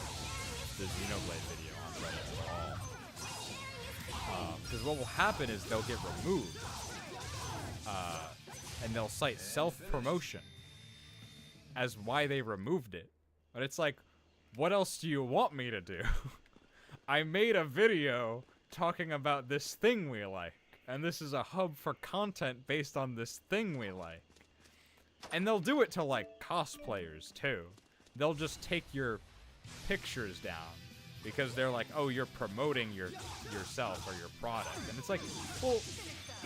the Xenoblade video on Reddit at all. Because what will happen is they'll get removed, and they'll cite self-promotion as why they removed it. But it's like, what else do you want me to do? I made a video talking about this thing we like, and this is a hub for content based on this thing we like. And they'll do it to, like, cosplayers, too. They'll just take your pictures down because they're like, oh, you're promoting yourself or your product. And it's like, well,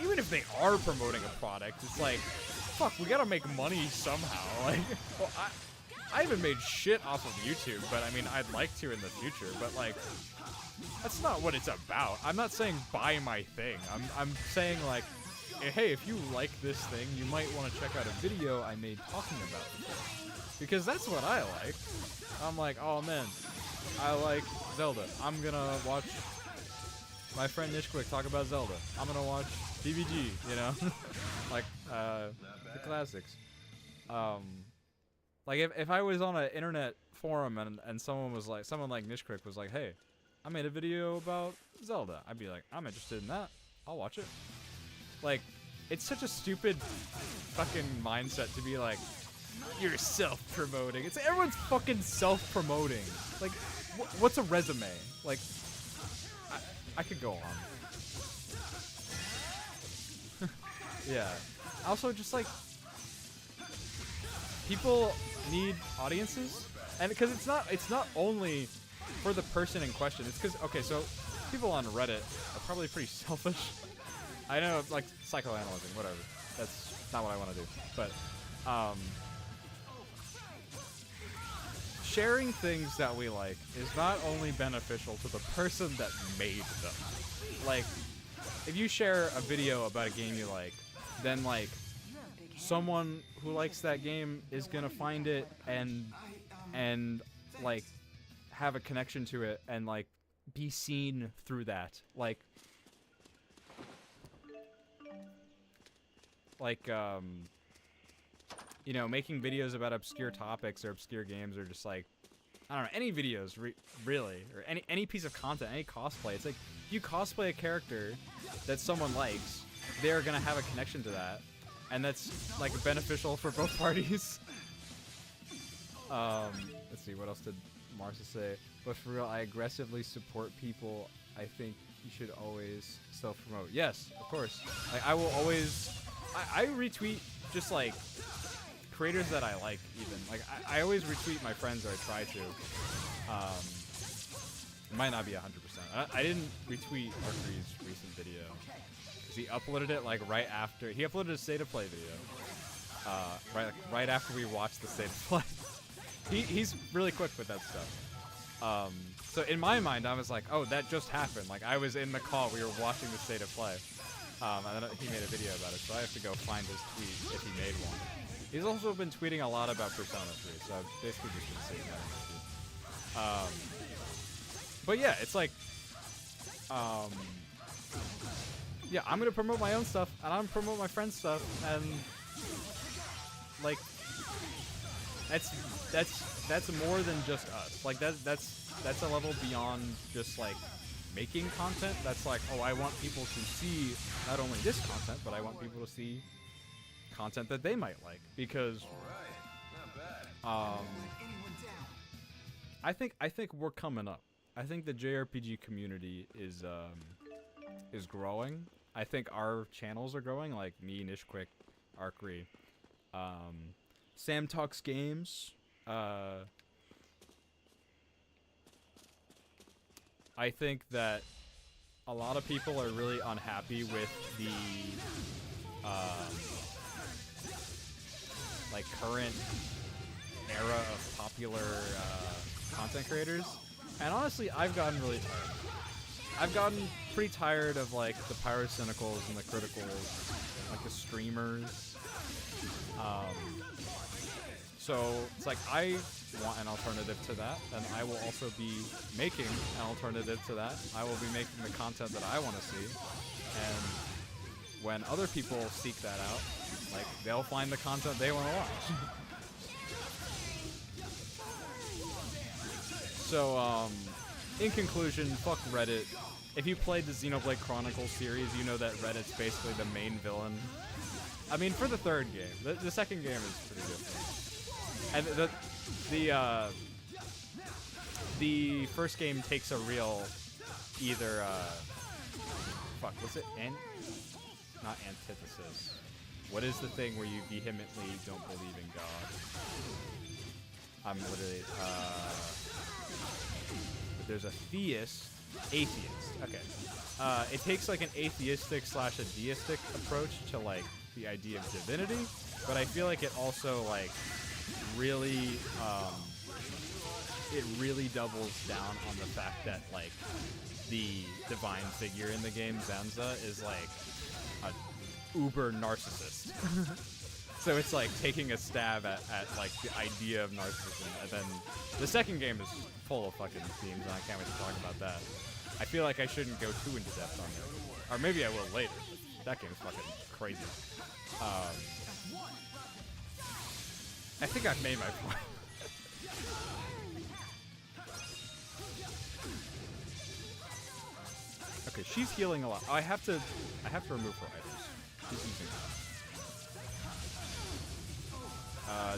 even if they are promoting a product, it's like, fuck, we gotta make money somehow. Like, well, I haven't made shit off of YouTube, but, I mean, I'd like to in the future. But, like, that's not what it's about. I'm not saying buy my thing. I'm saying, like, hey, if you like this thing, you might want to check out a video I made talking about the thing. Because that's what I like. I'm like, oh man, I like Zelda. I'm gonna watch my friend Nishquick talk about Zelda. I'm gonna watch DBG, you know? Like, the classics. Like, if I was on an internet forum and someone like Nishquick was like, hey, I made a video about Zelda, I'd be like, I'm interested in that. I'll watch it. Like, it's such a stupid fucking mindset to be like, you're self-promoting. It's everyone's fucking self-promoting. Like, what's a resume? Like, I could go on. Yeah. Also, just like, people need audiences, and because it's not only for the person in question. It's because, okay, so people on Reddit are probably pretty selfish. I know, like, psychoanalyzing, whatever. That's not what I want to do. But, sharing things that we like is not only beneficial to the person that made them. Like, if you share a video about a game you like, then like someone who likes that game is gonna find it and like have a connection to it and like be seen through that. Like you know, making videos about obscure topics or obscure games or just like, I don't know, any videos really, or any piece of content, any cosplay. It's like, if you cosplay a character that someone likes, they're gonna have a connection to that, and that's like beneficial for both parties. Let's see, what else did Marcia say? But for real, I aggressively support people. I think you should always self-promote. Yes, of course. Like, I will always, I retweet just like creators that I like, even. Like, I always retweet my friends, or I try to. It might not be 100%. I didn't retweet Arcree's recent video, because he uploaded it, like, right after. He uploaded a State of Play video. Right after we watched the State of Play. He's really quick with that stuff. So in my mind, I was like, oh, that just happened. Like, I was in the call, we were watching the State of Play. And then he made a video about it, so I have to go find his tweet if he made one. He's also been tweeting a lot about Persona 3, so I've basically just been seeing that. But yeah, it's like, yeah, I'm gonna promote my own stuff, and I'm gonna promote my friend's stuff, and like, that's more than just us. Like, that's a level beyond just like making content. That's like, oh, I want people to see not only this content, but I want people to see content that they might like, because I think we're coming up. I think the JRPG community is growing. I think our channels are growing, like me, Nishquick, Arcree, Sam Talks Games. I think that a lot of people are really unhappy with the like current era of popular content creators, and honestly, I've gotten really tired. I've gotten pretty tired of like the pyrocynicals and the criticals, like the streamers. So it's like, I want an alternative to that, and I will also be making an alternative to that. I will be making the content that I want to see, and when other people seek that out, like, they'll find the content they want to watch. So, in conclusion, fuck Reddit. If you played the Xenoblade Chronicles series, you know that Reddit's basically the main villain. I mean, for the third game. The second game is pretty different. And the first game takes a real, either, fuck, what's it? Not antithesis. What is the thing where you vehemently don't believe in God? I'm literally, but there's a atheist. Okay. It takes like an atheistic / a deistic approach to like the idea of divinity, but I feel like it also like really, it really doubles down on the fact that like the divine figure in the game, Zanza, is like a uber narcissist. So it's like taking a stab at like the idea of narcissism, and then the second game is full of fucking themes, and I can't wait to talk about that. I feel like I shouldn't go too into depth on it, or maybe I will later, but that game's fucking crazy. I think I've made my point. Okay, she's healing a lot. Oh, I have to remove her items. She's using that.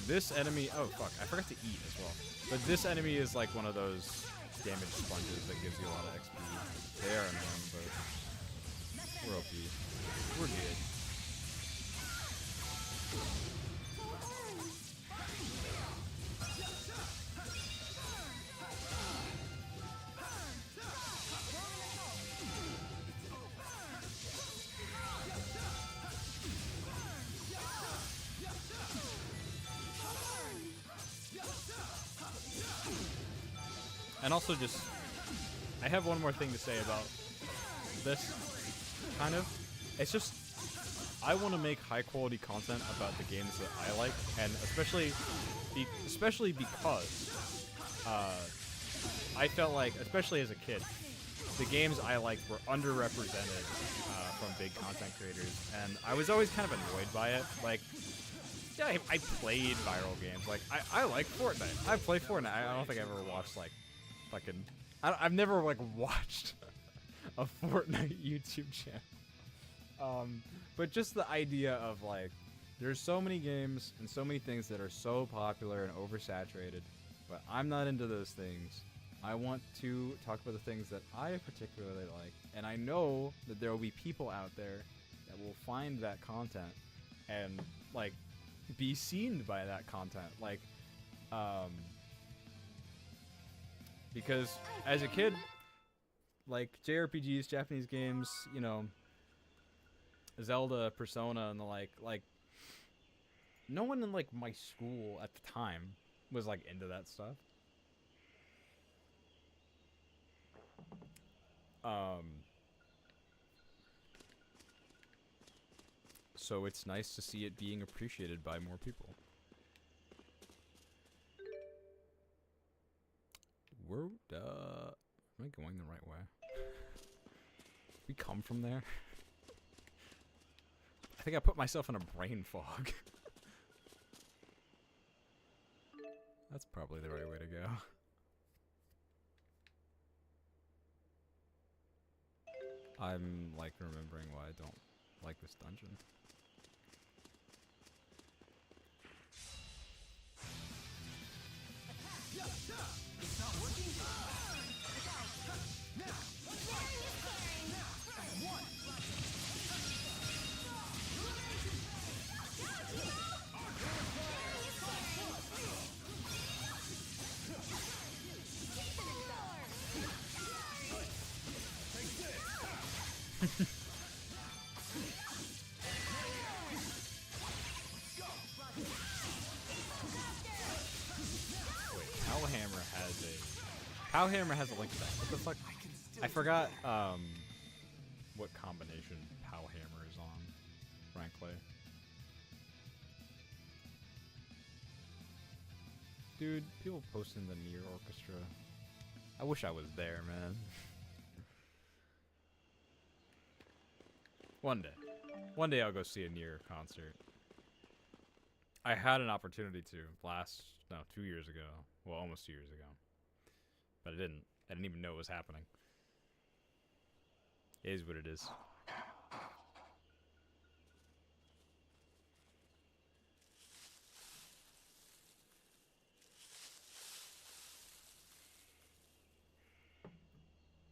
This enemy, oh fuck, I forgot to eat as well. But this enemy is like one of those damage sponges that gives you a lot of XP. They are annoying, but we're OP. We're good. And also just, I have one more thing to say about this, kind of. It's just, I want to make high quality content about the games that I like, and especially because I felt like, especially as a kid, the games I liked were underrepresented from big content creators, and I was always kind of annoyed by it. Like, yeah, I played viral games. Like, I like Fortnite. I play Fortnite. I don't think I ever watched, like, fucking... I've never, like, watched a Fortnite YouTube channel. But just the idea of, like, there's so many games and so many things that are so popular and oversaturated, but I'm not into those things. I want to talk about the things that I particularly like, and I know that there will be people out there that will find that content and, like, be seen by that content. Like, because as a kid, like, JRPGs, Japanese games, you know, Zelda, Persona, and the like, no one in, like, my school at the time was, like, into that stuff. So it's nice to see it being appreciated by more people. Am I going the right way? We come from there? I think I put myself in a brain fog. That's probably the right way to go. I'm, like, remembering why I don't like this dungeon. It's not working. Powhammer has a link back. What the fuck? I forgot what combination Powhammer is on, frankly. Dude, people posting the Nier Orchestra. I wish I was there, man. One day. One day I'll go see a Nier concert. I had an opportunity to 2 years ago. Well, almost 2 years ago. But I didn't even know it was happening. It is what it is.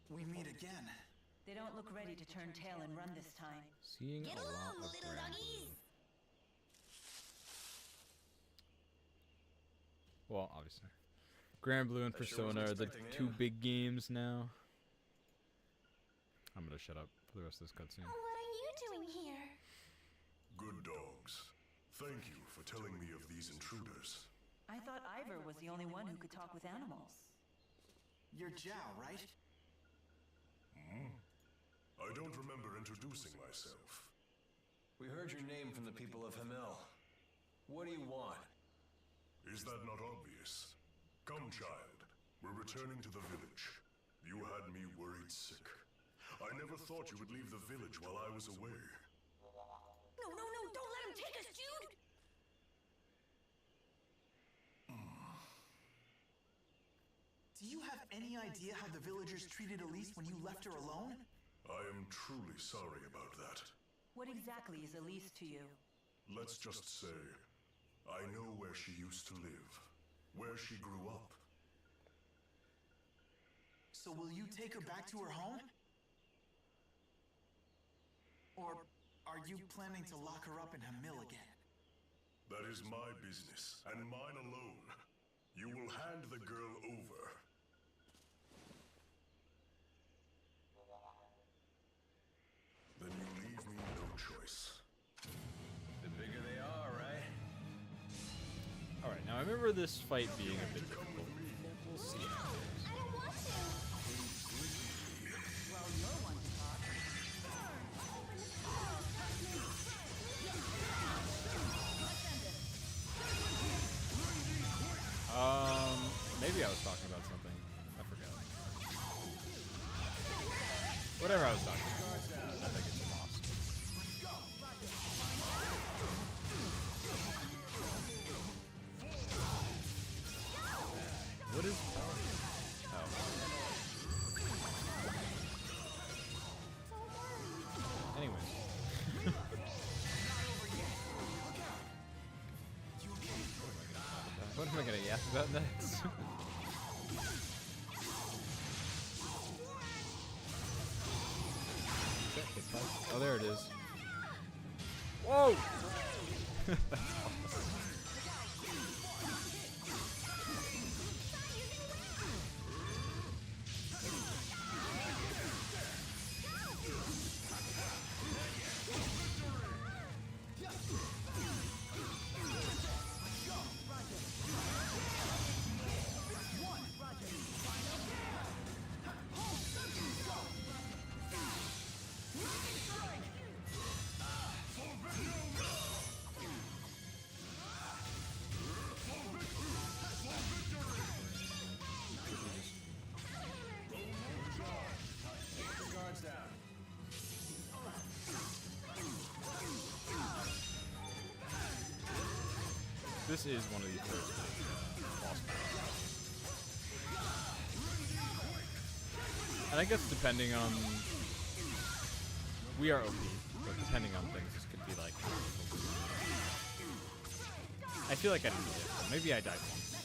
We meet again. They don't look ready to turn tail and run this time. Seeing Get a lot along, of little Grand doggies. Blue. Well, obviously. Grand Blue and I sure wasn't Persona are the expecting two him. big games now. I'm gonna shut up for the rest of this cutscene. What are you doing here? Good dogs. Thank you for telling me of these intruders. I thought Ivor was the only one who could talk with animals. You're Zhao, right? I don't remember introducing myself. We heard your name from the people of Hamel. What do you want? Is that not obvious? Come, child. We're returning to the village. You had me worried sick. I never thought you would leave the village while I was away. No, don't let him take us, Jude! Do you have any idea how the villagers treated Elise when you left her alone? I am truly sorry about that. What exactly is Elise to you? Let's just say, I know where she used to live, where she grew up. So will you take her back to her home? Or are you planning to lock her up in Hamil again? That is my business, and mine alone. You will hand the girl over. Then you leave me no choice. The bigger they are, right? Alright, now I remember this fight being a bit difficult. We'll see how it goes. I don't want maybe I was talking about something. I forgot. Whatever I was talking about. I think it's lost. What is power? Oh. Anyways. What am I gonna yap about next? Oh, there it is. Whoa! That's awesome. This is one of the first boss battles. And I guess depending on... We are OP, but depending on things, this could be like... I feel like I didn't get it, but maybe I died once.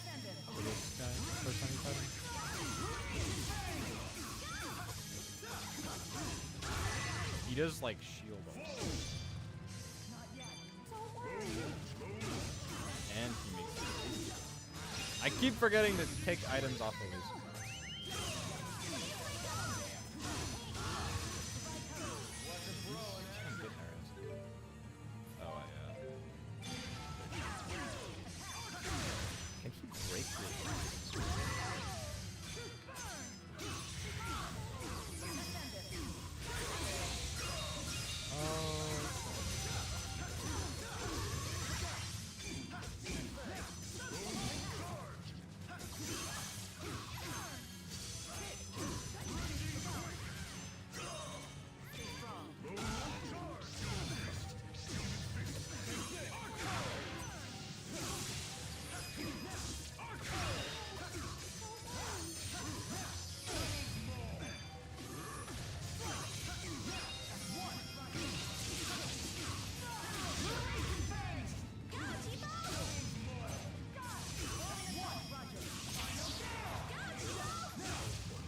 For this guy, first time you fight him. He does like shield also. And he makes it. I keep forgetting to take items off of his. Oh, can he break this?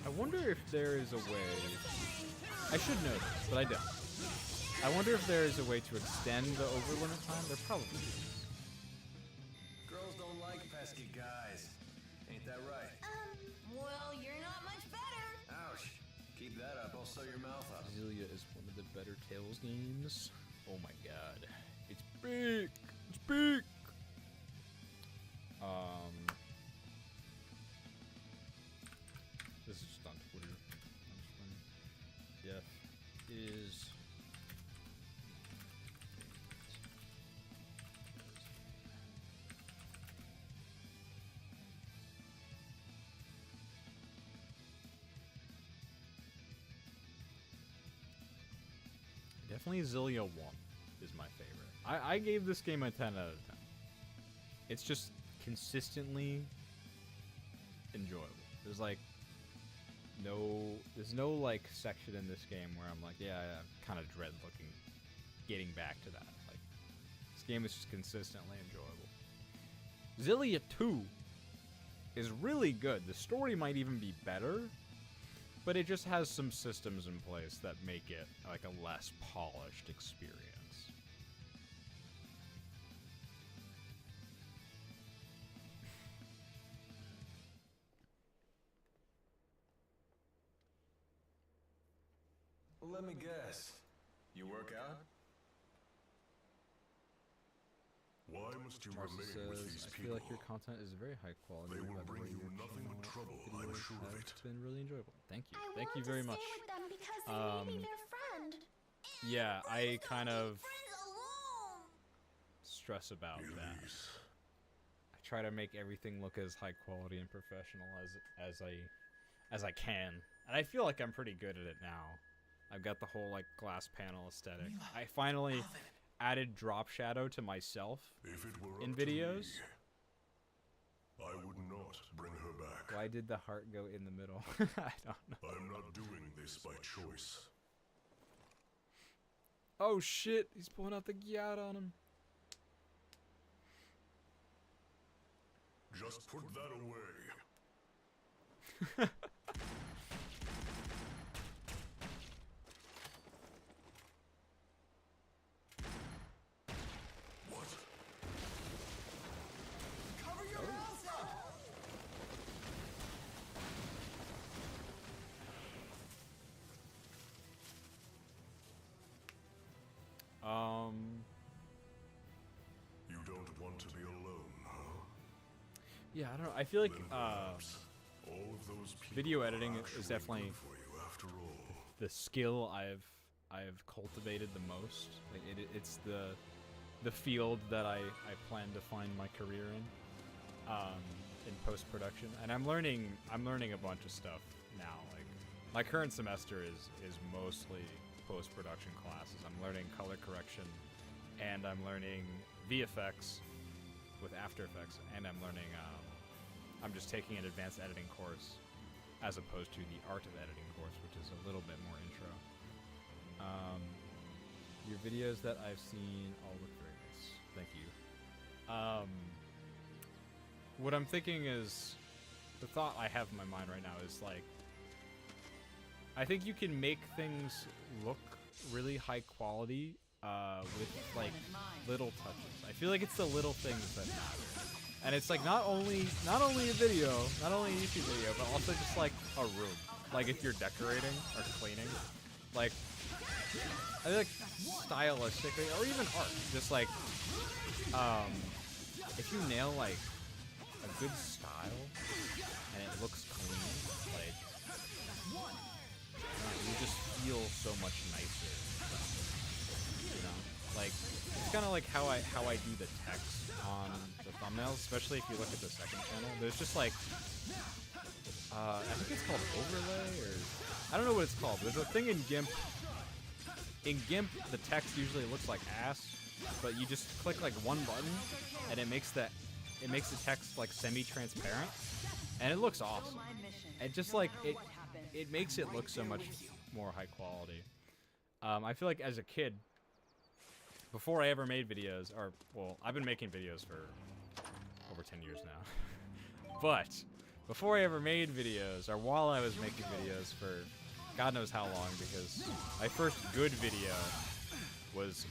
I wonder if there is a way... I should know this, but I don't. I wonder if there is a way to extend the overlimit time. There probably is. Girls don't like pesky guys. Ain't that right? Well, you're not much better. Ouch. Keep that up, I'll sew your mouth up. Xillia is one of the better Tales games. Oh my god. It's big! It's big! This is just on Twitter. Death is... Definitely Xillia 1 is my favorite. I gave this game a 10 out of 10. It's just consistently enjoyable. There's no like section in this game where I'm like, yeah, I kind of dread getting back to that. Like, this game is just consistently enjoyable. Xillia 2 is really good. The story might even be better, but it just has some systems in place that make it like a less polished experience. Let me guess. You work out? Why must you Marcy remain with says, these I people? feel like your content is very high quality. They will By the bring way, you your nothing but channel trouble, I'm videos sure of have it. been really enjoyable. Thank you. I Thank you want very to much. stay with them because they made me their friend. Yeah, I kind of Friends alone. stress about that. Elise, I try to make everything look as high quality and professional as I can. And I feel like I'm pretty good at it now. I've got the whole like glass panel aesthetic. I finally added drop shadow to myself If it were in up to videos. me, I would not bring her back. Why did the heart go in the middle? I don't know. I'm not doing this by choice. Oh shit, he's pulling out the gyat on him. Just put that away. What? Cover your mouth up! You don't want to be alone, huh? Yeah, I don't know. I feel like Then perhaps all of those people video editing are is actually definitely good for you after all. the skill I've cultivated the most. Like it's the field that I plan to find my career in post production. And I'm learning a bunch of stuff now. Like my current semester is mostly post production classes. I'm learning color correction, and I'm learning VFX with After Effects, and I'm learning I'm just taking an advanced editing course as opposed to the art of editing course, which is a little bit more intro. Your videos that I've seen all look very nice. Thank you. What I'm thinking is, the thought I have in my mind right now is like, I think you can make things look really high quality with like little touches. I feel like it's the little things that matter. And it's like not only a video, not only a YouTube video, but also just like a room. Like if you're decorating or cleaning, like I feel like stylistically or even art, just like if you nail like a good style and it looks clean, like you just feel so much nicer. You know, like it's kind of like how I do the text on the thumbnails, especially if you look at the second channel. There's just like I think it's called overlay, or I don't know what it's called. There's a thing in GIMP. In GIMP, the text usually looks like ass, but you just click like one button, and it makes the text like semi-transparent, and it looks awesome. It just like it makes it look so much more high quality. I feel like as a kid, before I ever made videos, or well, I've been making videos for over 10 years now, but before I ever made videos, or while I was making videos for God knows how long, because my first good video was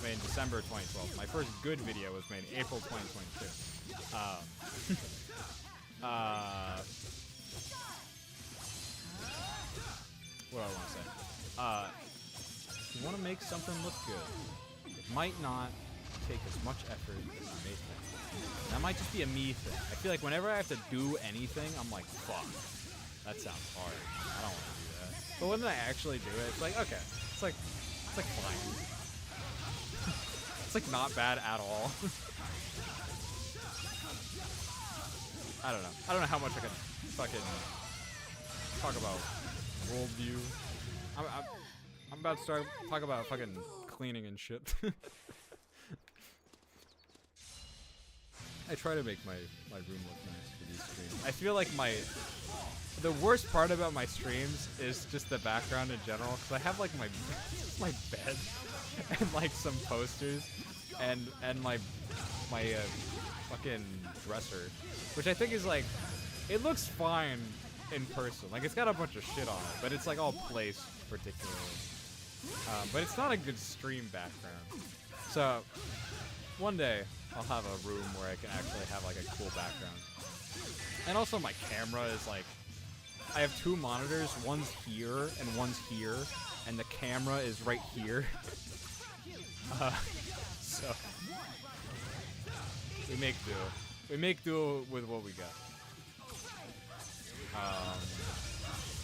made in December 2012. My first good video was made in April 2022. What do I want to say? If you want to make something look good, it might not take as much effort as you may think. And that might just be a me thing. I feel like whenever I have to do anything, I'm like, fuck, that sounds hard. I don't want to do that. But when I actually do it, it's like, okay, it's like fine. It's like not bad at all. I don't know. I don't know how much I can fucking talk about worldview. I'm about to start talk about fucking cleaning and shit. I try to make my room look nice for these streams. I feel like the worst part about my streams is just the background in general, because I have like my bed and like some posters and my fucking dresser, which I think is like, it looks fine in person. Like it's got a bunch of shit on it, but it's like all placed particularly. But it's not a good stream background. So one day I'll have a room where I can actually have like a cool background. And also my camera is like, I have two monitors, one's here and one's here, and the camera is right here. So we make do. We make do with what we got.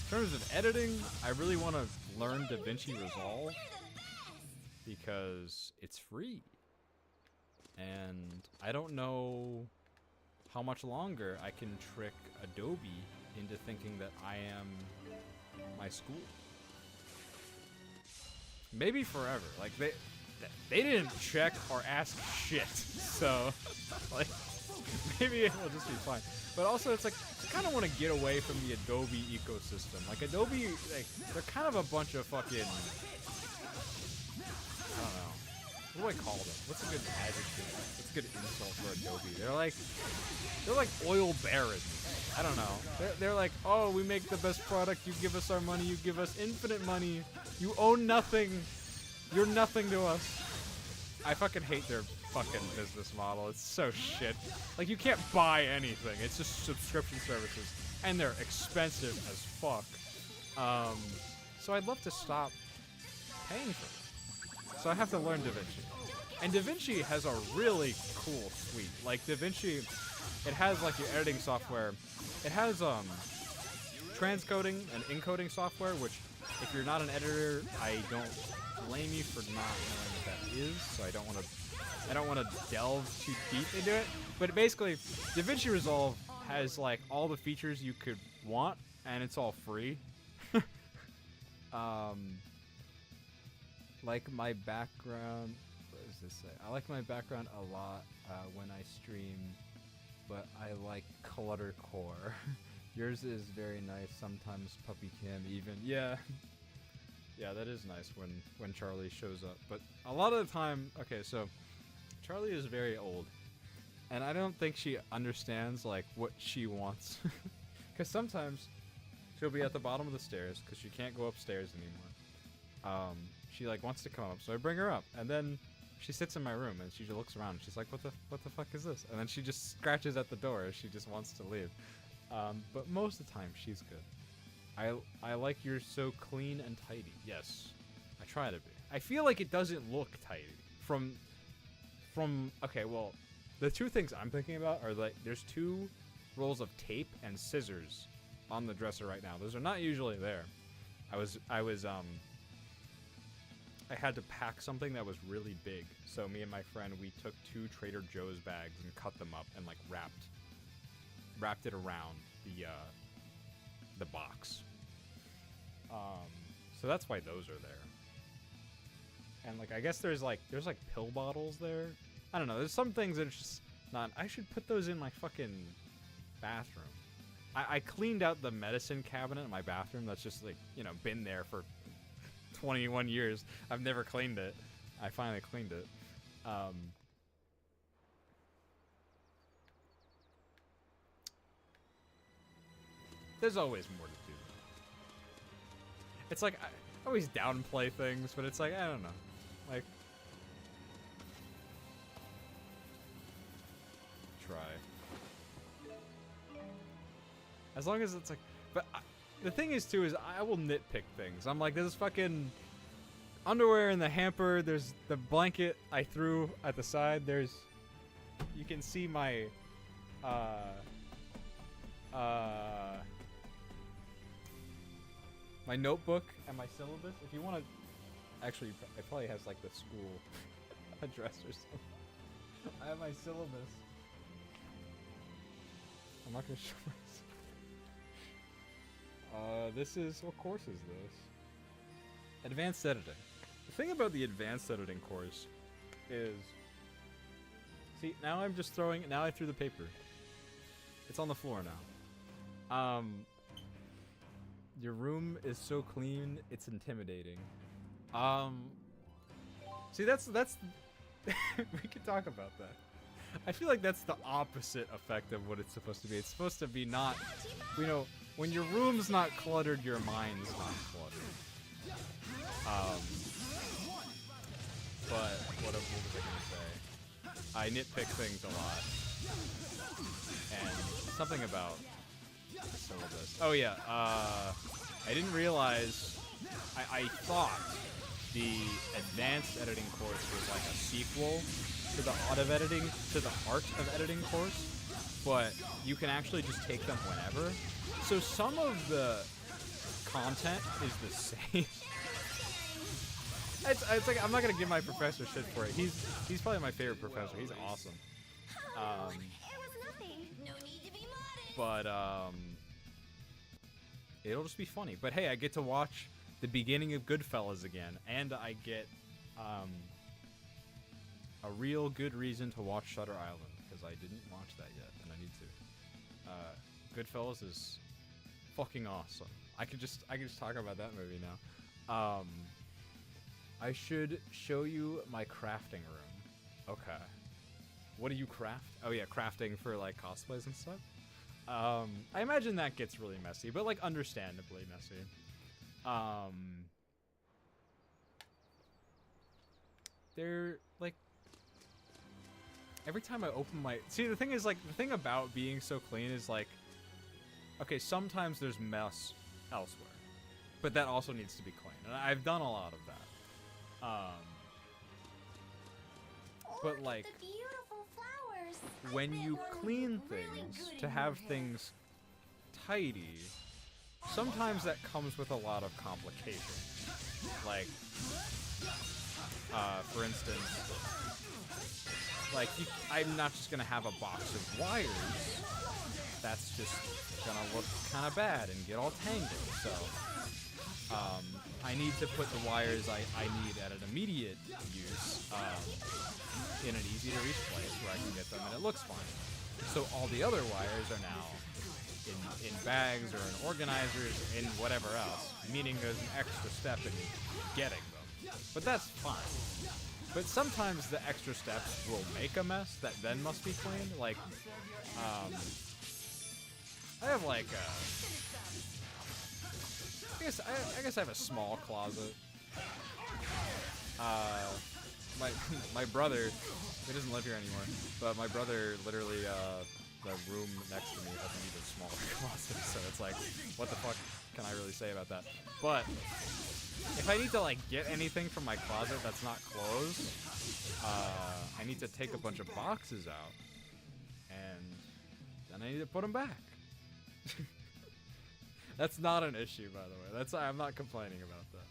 In terms of editing, I really want to learn DaVinci Resolve because it's free. And I don't know how much longer I can trick Adobe into thinking that I am my school. Maybe forever. Like they didn't check or ask shit. So like maybe it'll just be fine. But also it's like I kind of want to get away from the Adobe ecosystem. Like Adobe, like they're kind of a bunch of fucking, I don't know. What do I call them? What's a good adjective? What's a good insult for Adobe? They're like oil barons. I don't know. They're like, oh, we make the best product. You give us our money. You give us infinite money. You own nothing. You're nothing to us. I fucking hate their fucking business model. It's so shit. Like, you can't buy anything. It's just subscription services. And they're expensive as fuck. So I'd love to stop paying for them. So I have to learn DaVinci. And DaVinci has a really cool suite. Like, DaVinci, it has, like, your editing software. It has, transcoding and encoding software, which, if you're not an editor, I don't blame you for not knowing what that is. So I don't want to delve too deep into it. But basically, DaVinci Resolve has, like, all the features you could want, and it's all free. Like my background, what does this say? I like my background a lot when I stream, but I like cluttercore. Yours is very nice, sometimes puppy cam even. Yeah, that is nice when Charlie shows up. But a lot of the time, okay, so Charlie is very old, and I don't think she understands like what she wants. Because sometimes she'll be at the bottom of the stairs because she can't go upstairs anymore. She like wants to come up, so I bring her up, and then she sits in my room and she just looks around and she's like, what the fuck is this? And then she just scratches at the door. She just wants to leave. But most of the time she's good. I like you're so clean and tidy. Yes, I try to be. I feel like it doesn't look tidy from okay, well, the two things I'm thinking about are like there's 2 rolls of tape and scissors on the dresser right now. Those are not usually there. I had to pack something that was really big, so me and my friend, we took 2 Trader Joe's bags and cut them up and like wrapped it around the box. So that's why those are there. And like I guess there's like pill bottles there. I don't know. There's some things that are just not. I should put those in my fucking bathroom. I cleaned out the medicine cabinet in my bathroom. That's just like, you know, been there for 21 years. I've never cleaned it. I finally cleaned it. There's always more to do. It's like I always downplay things, but it's like I don't know. Like try. As long as it's like, but the thing is too is I will nitpick things. I'm like, there's fucking underwear in the hamper. There's the blanket I threw at the side. There's, you can see my, my notebook and my syllabus. If you want to, actually, it probably has like the school address or something. I have my syllabus. I'm not gonna show myself. This is, what course is this? Advanced editing. The thing about the advanced editing course is, see, now I'm just throwing, now I threw the paper. It's on the floor now. Your room is so clean, it's intimidating. See, that's, we could talk about that. I feel like that's the opposite effect of what it's supposed to be. It's supposed to be not, you know, when your room's not cluttered, your mind's not cluttered. But what was I gonna say? I nitpick things a lot. And something about the syllabus. Oh yeah, I didn't realize, I thought the advanced editing course was like a sequel to the art of editing course, but you can actually just take them whenever. So some of the content is the same. It's like, I'm not gonna give my professor shit for it. He's probably my favorite professor. He's awesome. It was nothing. But it'll just be funny. But hey, I get to watch the beginning of Goodfellas again, and I get a real good reason to watch Shutter Island, because I didn't watch that yet, and I need to. Goodfellas is fucking awesome. I could just talk about that movie now. I should show you my crafting room. Okay. What do you craft? Oh yeah, crafting for like cosplays and stuff. I imagine that gets really messy, but like understandably messy. They're like, every time I open my, see, the thing is, like, the thing about being so clean is like, okay, sometimes there's mess elsewhere, but that also needs to be clean, and I've done a lot of that. But like, the beautiful flowers. when you clean things to have things tidy, sometimes that comes with a lot of complications. Like, for instance, like, I'm not just gonna have a box of wires. That's just gonna look kind of bad and get all tangled. So, I need to put the wires I need at an immediate use in an easy to reach place where I can get them and it looks fine. So all the other wires are now in bags or in organizers or in whatever else, meaning there's an extra step in getting them. But that's fine. But sometimes the extra steps will make a mess that then must be cleaned. Like, I have like I guess I have a small closet. My brother, he doesn't live here anymore, but my brother literally the room next to me has an even smaller closet, so it's like, what the fuck can I really say about that? But if I need to like get anything from my closet that's not clothes, I need to take a bunch of boxes out, and then I need to put them back. That's not an issue, by the way. I'm not complaining about that.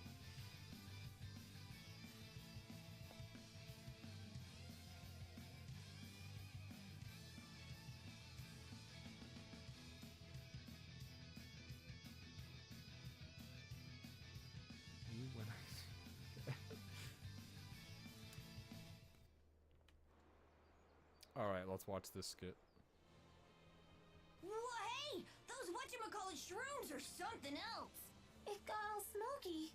Alright, let's watch this skit. Well, hey! Those whatchamacallit shrooms are something else! It got all smoky.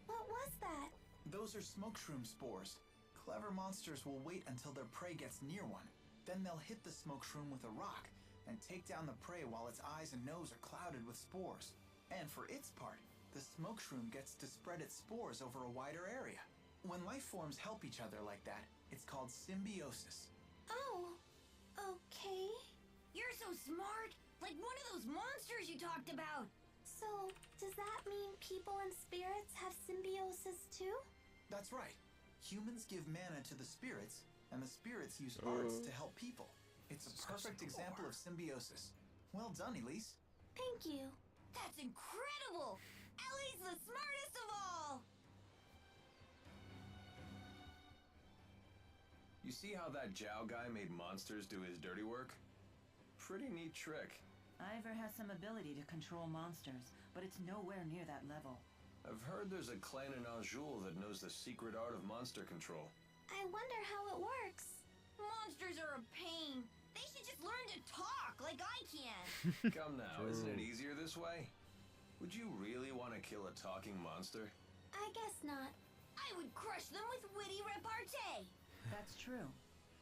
What was that? Those are smoke shroom spores. Clever monsters will wait until their prey gets near one. Then they'll hit the smoke shroom with a rock and take down the prey while its eyes and nose are clouded with spores. And for its part, the smoke shroom gets to spread its spores over a wider area. When life forms help each other like that, it's called symbiosis. Oh, okay. You're so smart! Like one of those monsters you talked about! So, does that mean people and spirits have symbiosis too? That's right. Humans give mana to the spirits, and the spirits use arts to help people. It's a perfect example of symbiosis. Well done, Elise. Thank you. That's incredible! Ellie's the smartest of all! You see how that Zhao guy made monsters do his dirty work? Pretty neat trick. Ivor has some ability to control monsters, but it's nowhere near that level. I've heard there's a clan in Anjou that knows the secret art of monster control. I wonder how it works. Monsters are a pain. They should just learn to talk like I can. Come now, isn't it easier this way? Would you really want to kill a talking monster? I guess not. I would crush them with witty repartee. That's true.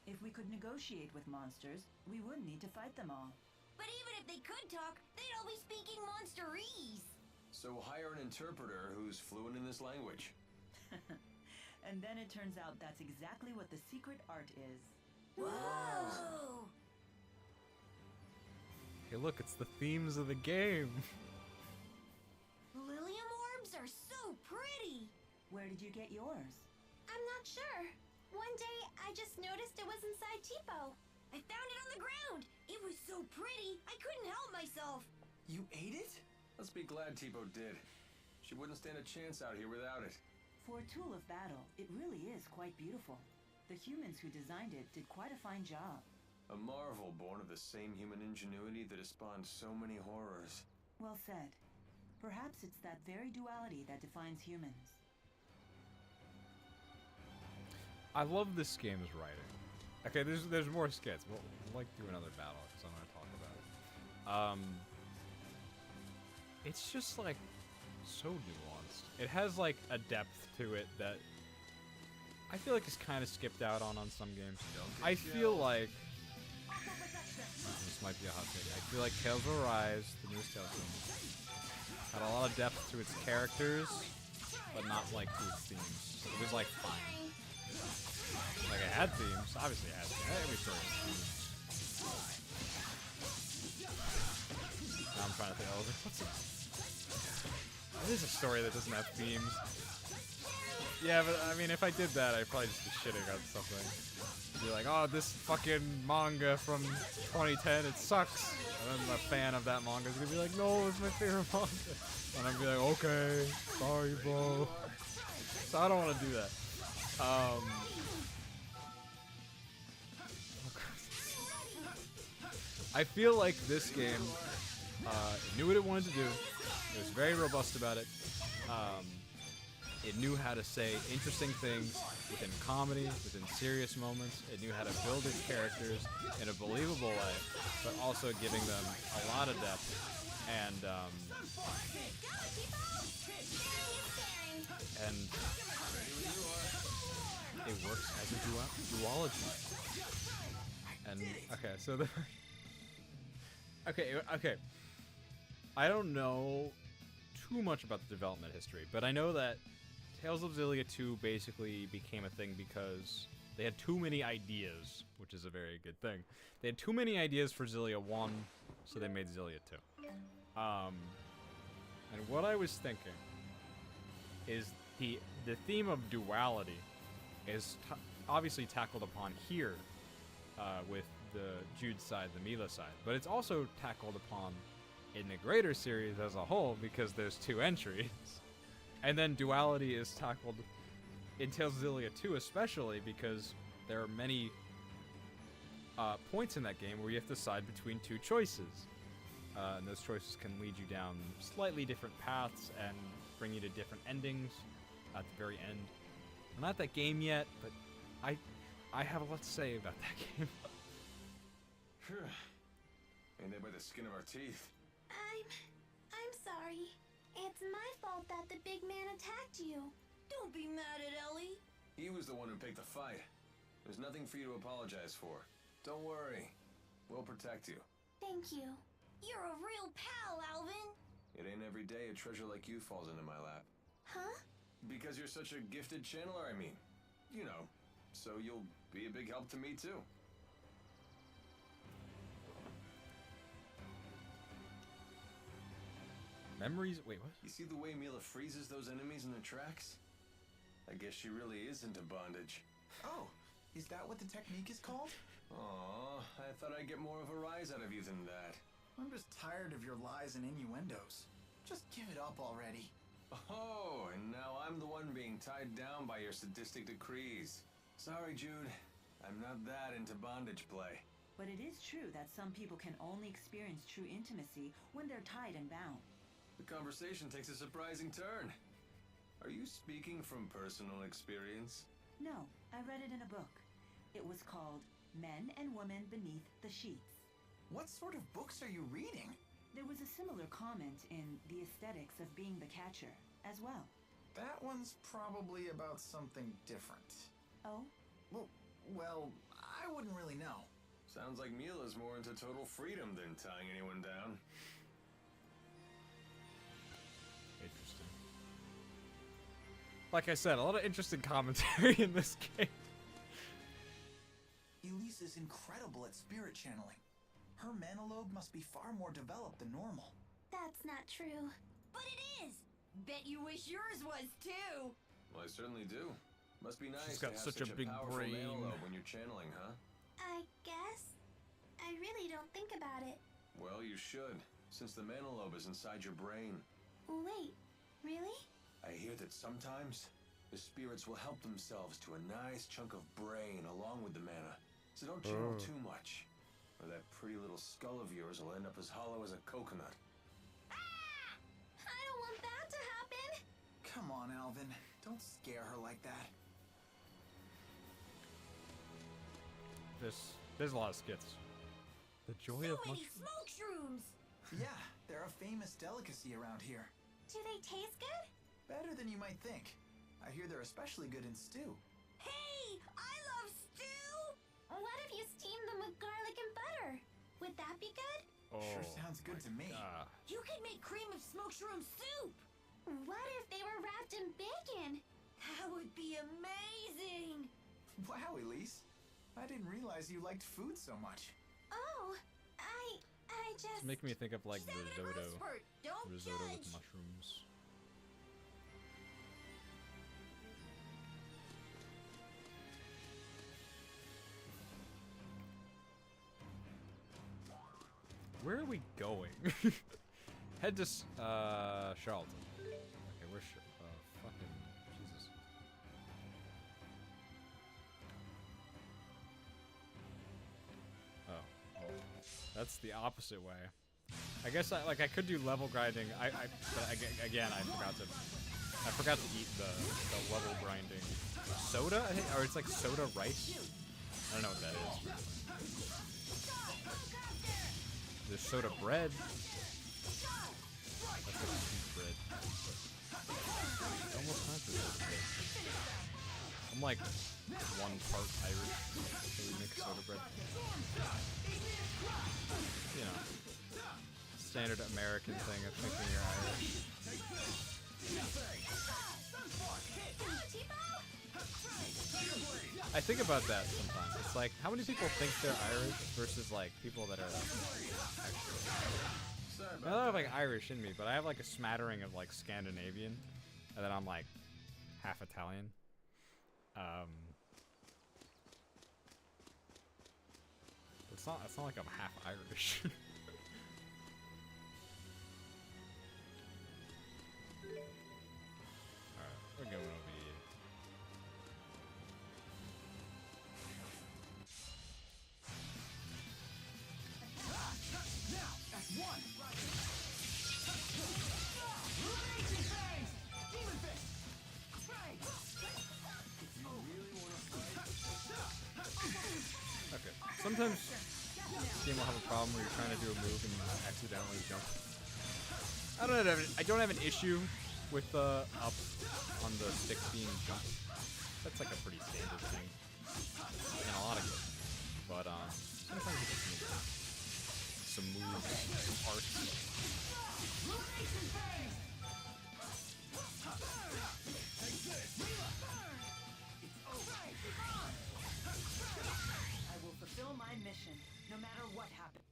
If we could negotiate with monsters, we wouldn't need to fight them all. But even if they could talk, they'd all be speaking monsterese. So hire an interpreter who's fluent in this language. And then it turns out that's exactly what the secret art is. Whoa! Hey, look, it's the themes of the game. Lilium orbs are so pretty. Where did you get yours? I'm not sure. One day, I just noticed it was inside Tipo. I found it on the ground. It was so pretty, I couldn't help myself. You ate it? Let's be glad Tipo did. She wouldn't stand a chance out here without it. For a tool of battle, it really is quite beautiful. The humans who designed it did quite a fine job. A marvel born of the same human ingenuity that has spawned so many horrors. Well said. Perhaps it's that very duality that defines humans. I love this game's writing. Okay, there's more skits. We'll like do another battle because I'm gonna talk about it. It's just like so nuanced. It has like a depth to it that I feel like is kind of skipped out on some games. I feel like this might be a hot take. I feel like Tales of Arise, the newest Tales game, had a lot of depth to its characters, but not like to its themes. It was like fine. Like it had themes, obviously it had themes. Every story has themes. Now I'm trying to think, what's it? What is a story that doesn't have themes? Yeah, but I mean, if I did that, I'd probably just be shitting on something. Be like, oh, this fucking manga from 2010, it sucks. And then a fan of that manga is gonna be like, no, it's my favorite manga. And I'm be like, okay, sorry, bro. So I don't want to do that. I feel like this game knew what it wanted to do. It was very robust about it. It knew how to say interesting things within comedy, within serious moments. It knew how to build its characters in a believable way, but also giving them a lot of depth. And it works as a duology. And okay, so the okay. I don't know too much about the development history, but I know that Tales of Xillia 2 basically became a thing because they had too many ideas, which is a very good thing. They had too many ideas for Xillia 1, so they made Xillia 2. And what I was thinking is the theme of duality is obviously tackled upon here with the Jude side, the Mila side, but it's also tackled upon in the greater series as a whole because there's 2 entries. And then duality is tackled in Tales of Xillia 2 especially because there are many points in that game where you have to decide between 2 choices. And those choices can lead you down slightly different paths and bring you to different endings at the very end. I'm not that game yet, but I have a lot to say about that game. Ain't that by the skin of our teeth? I'm sorry. It's my fault that the big man attacked you. Don't be mad at Ellie. He was the one who picked the fight. There's nothing for you to apologize for. Don't worry. We'll protect you. Thank you. You're a real pal, Alvin. It ain't every day a treasure like you falls into my lap. Huh? Because you're such a gifted channeler, I mean. You know, so you'll be a big help to me too. Memories? Wait, what? You see the way Mila freezes those enemies in their tracks? I guess she really is into bondage. Oh, is that what the technique is called? Aw, I thought I'd get more of a rise out of you than that. I'm just tired of your lies and innuendos. Just give it up already. Oh, and now I'm the one being tied down by your sadistic decrees. Sorry, Jude. I'm not that into bondage play. But it is true that some people can only experience true intimacy when they're tied and bound. The conversation takes a surprising turn. Are you speaking from personal experience? No, I read it in a book. It was called Men and Women Beneath the Sheets. What sort of books are you reading? There was a similar comment in The Aesthetics of Being the Catcher as well. That one's probably about something different. Oh? Well, I wouldn't really know. Sounds like Mila's more into total freedom than tying anyone down. Interesting. Like I said, a lot of interesting commentary in this game. Elise is incredible at spirit channeling. Her mana lobe must be far more developed than normal. That's not true. But it is. Bet you wish yours was too. Well, I certainly do. Must be nice She's got to have such a big powerful brain. mana lobe when you're channeling, huh? I guess. I really don't think about it. Well, you should, since the mana lobe is inside your brain. Wait, really? I hear that sometimes the spirits will help themselves to a nice chunk of brain along with the mana. So don't channel too much. or that pretty little skull of yours will end up as hollow as a coconut. Ah! I don't want that to happen. Come on, Alvin. Don't scare her like that. There's a lot of skits. The joy So of many mushrooms. smoke shrooms. Yeah, they're a famous delicacy around here. Do they taste good? Better than you might think. I hear they're especially good in stew. Hey, I love stew. What if you steam them with garlic and butter? Would that be good? Sure sounds good to me. You could make cream of smoke shroom soup. What if they were wrapped in bacon? That would be amazing. Wow, Elise. I didn't realize you liked food so much. Oh, I just... It's making me think of like She's having a risotto. growth spurt. Don't Risotto judge. with mushrooms. Where are we going? Head to Charlton. Okay, where's fucking Jesus. Oh, well, that's the opposite way. I guess I could do level grinding. Again I forgot to eat the level grinding soda. I think, or it's like soda rice. I don't know what that is. There's soda bread. That's like sweet bread. It's almost time for soda bread. I'm like 1 part Irish, so we make soda bread. You know, standard American thing of thinking you're Irish. I think about that sometimes. It's like, how many people think they're Irish versus like people that are actually. I don't have like Irish in me, but I have like a smattering of like Scandinavian, and then I'm like half Italian. It's not like I'm half Irish. Alright, we're going over here. Okay. Sometimes this game will have a problem where you're trying to do a move and you accidentally jump. I don't have an issue with the up on the stick being jumped. That's like a pretty standard thing in a lot of games. But sometimes it just needs some moves, some arts. I will fulfill my mission, no matter what happens.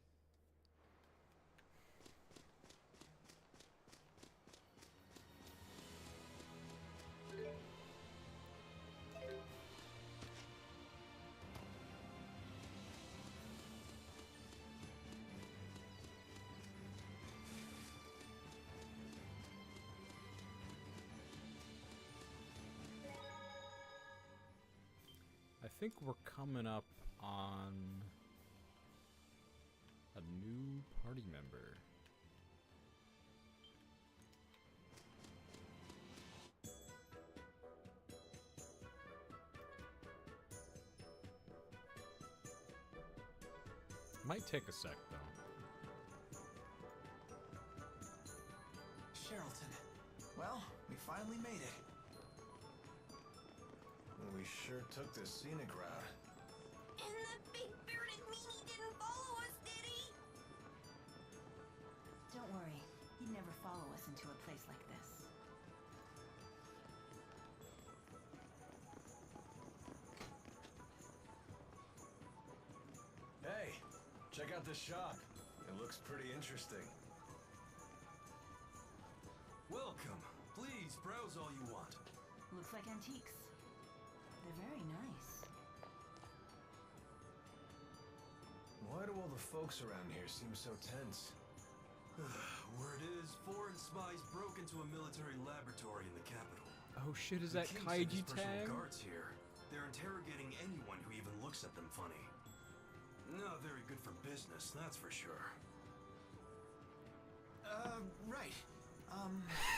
I think we're coming up on a new party member. Might take a sec though. Charlton. Well, we finally made it. We sure took the scenic route. And that big bearded meanie didn't follow us, did he? Don't worry, he'd never follow us into a place like this. Hey, check out this shop. It looks pretty interesting. Welcome. Please browse all you want. Looks like antiques. They're very nice. Why do all the folks around here seem so tense? Word is, foreign spies broke into a military laboratory in the capital. Oh shit, is The that king sent his Kaiji personal tag? guards here. They're interrogating anyone who even looks at them funny. Not very good for business, that's for sure. Right.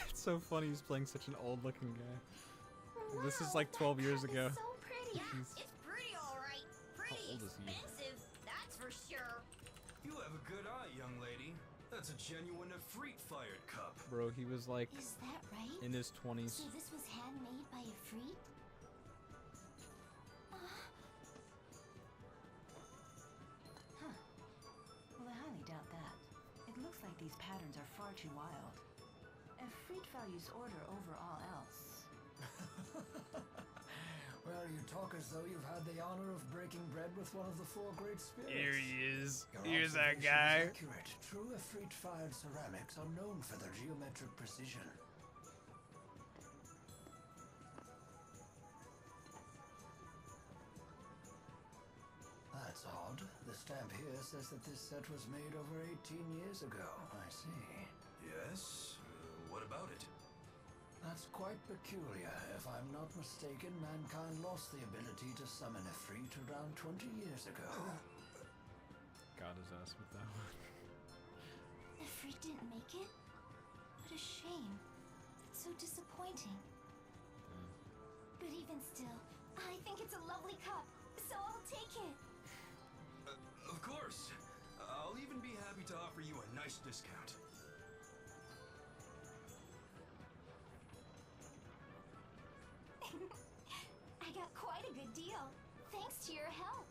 It's so funny he's playing such an old-looking guy. Wow, This is like 12 years that ago. is so pretty. Yeah, it's pretty alright. Pretty old is he? expensive, that's for sure. You have a good eye, young lady. That's a genuine Efreet-fired cup. Bro, he was like Is that right? in his 20s. So this was handmade by a freak? Huh. Well, I highly doubt that. It looks like these patterns are far too wild. Efreet values order over all else. Well, you talk as though you've had the honor of breaking bread with one of the four great spirits. Here he is. Your Here's that observation guy. is accurate. True Efreet-fired ceramics are known for their geometric precision. That's odd. The stamp here says that this set was made over 18 years ago. I see. Yes? What about it? That's quite peculiar. If I'm not mistaken, mankind lost the ability to summon Efreet around 20 years ago. Got his ass with that one. Efreet didn't make it? What a shame. It's so disappointing. But even still, I think it's a lovely cup, so I'll take it. Of course. I'll even be happy to offer you a nice discount. I got quite a good deal, thanks to your help.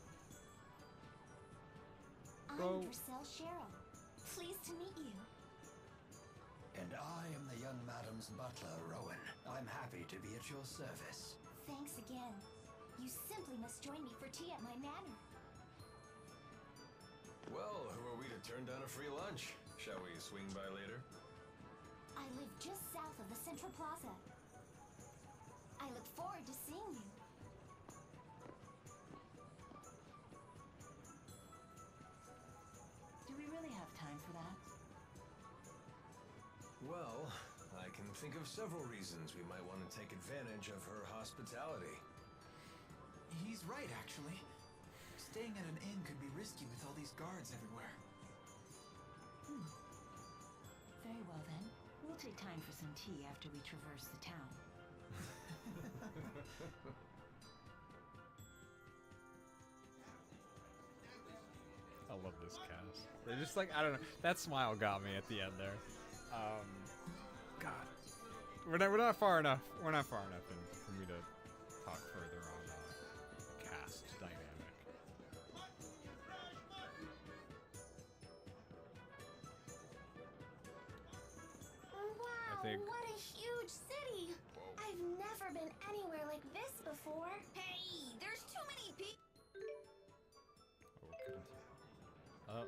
Bro. I'm Purcell Cheryl. Pleased to meet you. And I am the young madam's butler, Rowan. I'm happy to be at your service. Thanks again. You simply must join me for tea at my manor. Well, who are we to turn down a free lunch? Shall we swing by later? I live just south of the Central Plaza. I look forward to seeing you. Do we really have time for that? Well, I can think of several reasons we might want to take advantage of her hospitality. He's right, actually. Staying at an inn could be risky with all these guards everywhere. Very well then. We'll take time for some tea after we traverse the town. I love this cast. They're just like, I don't know. That smile got me at the end there. God. We're not far enough. We're not far enough in for me to talk further on cast dynamic. Wow, think- what a huge city! I've never been anywhere like this before. Hey, there's too many people. Oh,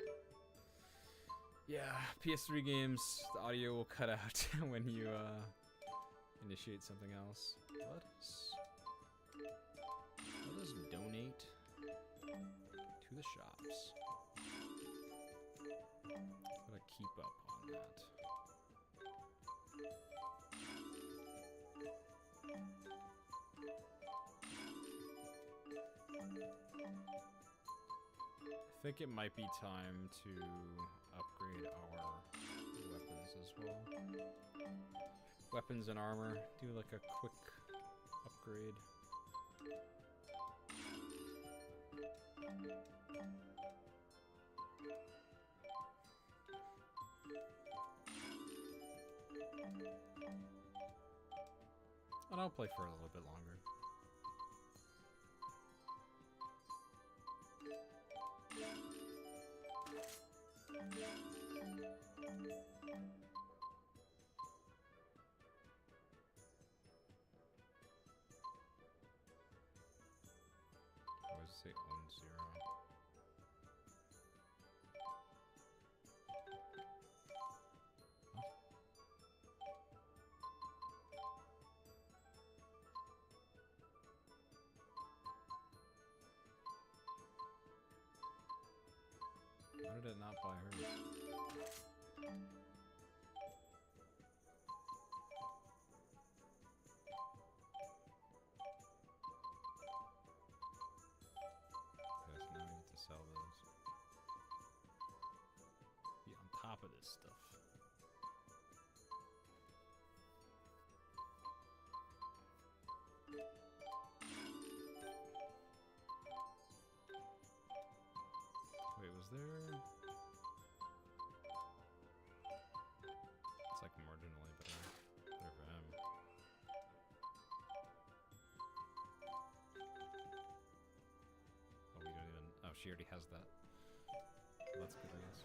yeah, PS3 games, the audio will cut out when you initiate something else. Let us donate to the shops. Gotta keep up on that. I think it might be time to upgrade our weapons as well. Weapons and armor. Do like a quick upgrade. And I'll play for a little bit longer. I always say 1-0. Why did it not buy hers? Yes, now we need to sell those. stuff. Wait, was there? It's like marginally better. Better for him. Oh, we don't even. Oh, she already has that. So that's good, I guess.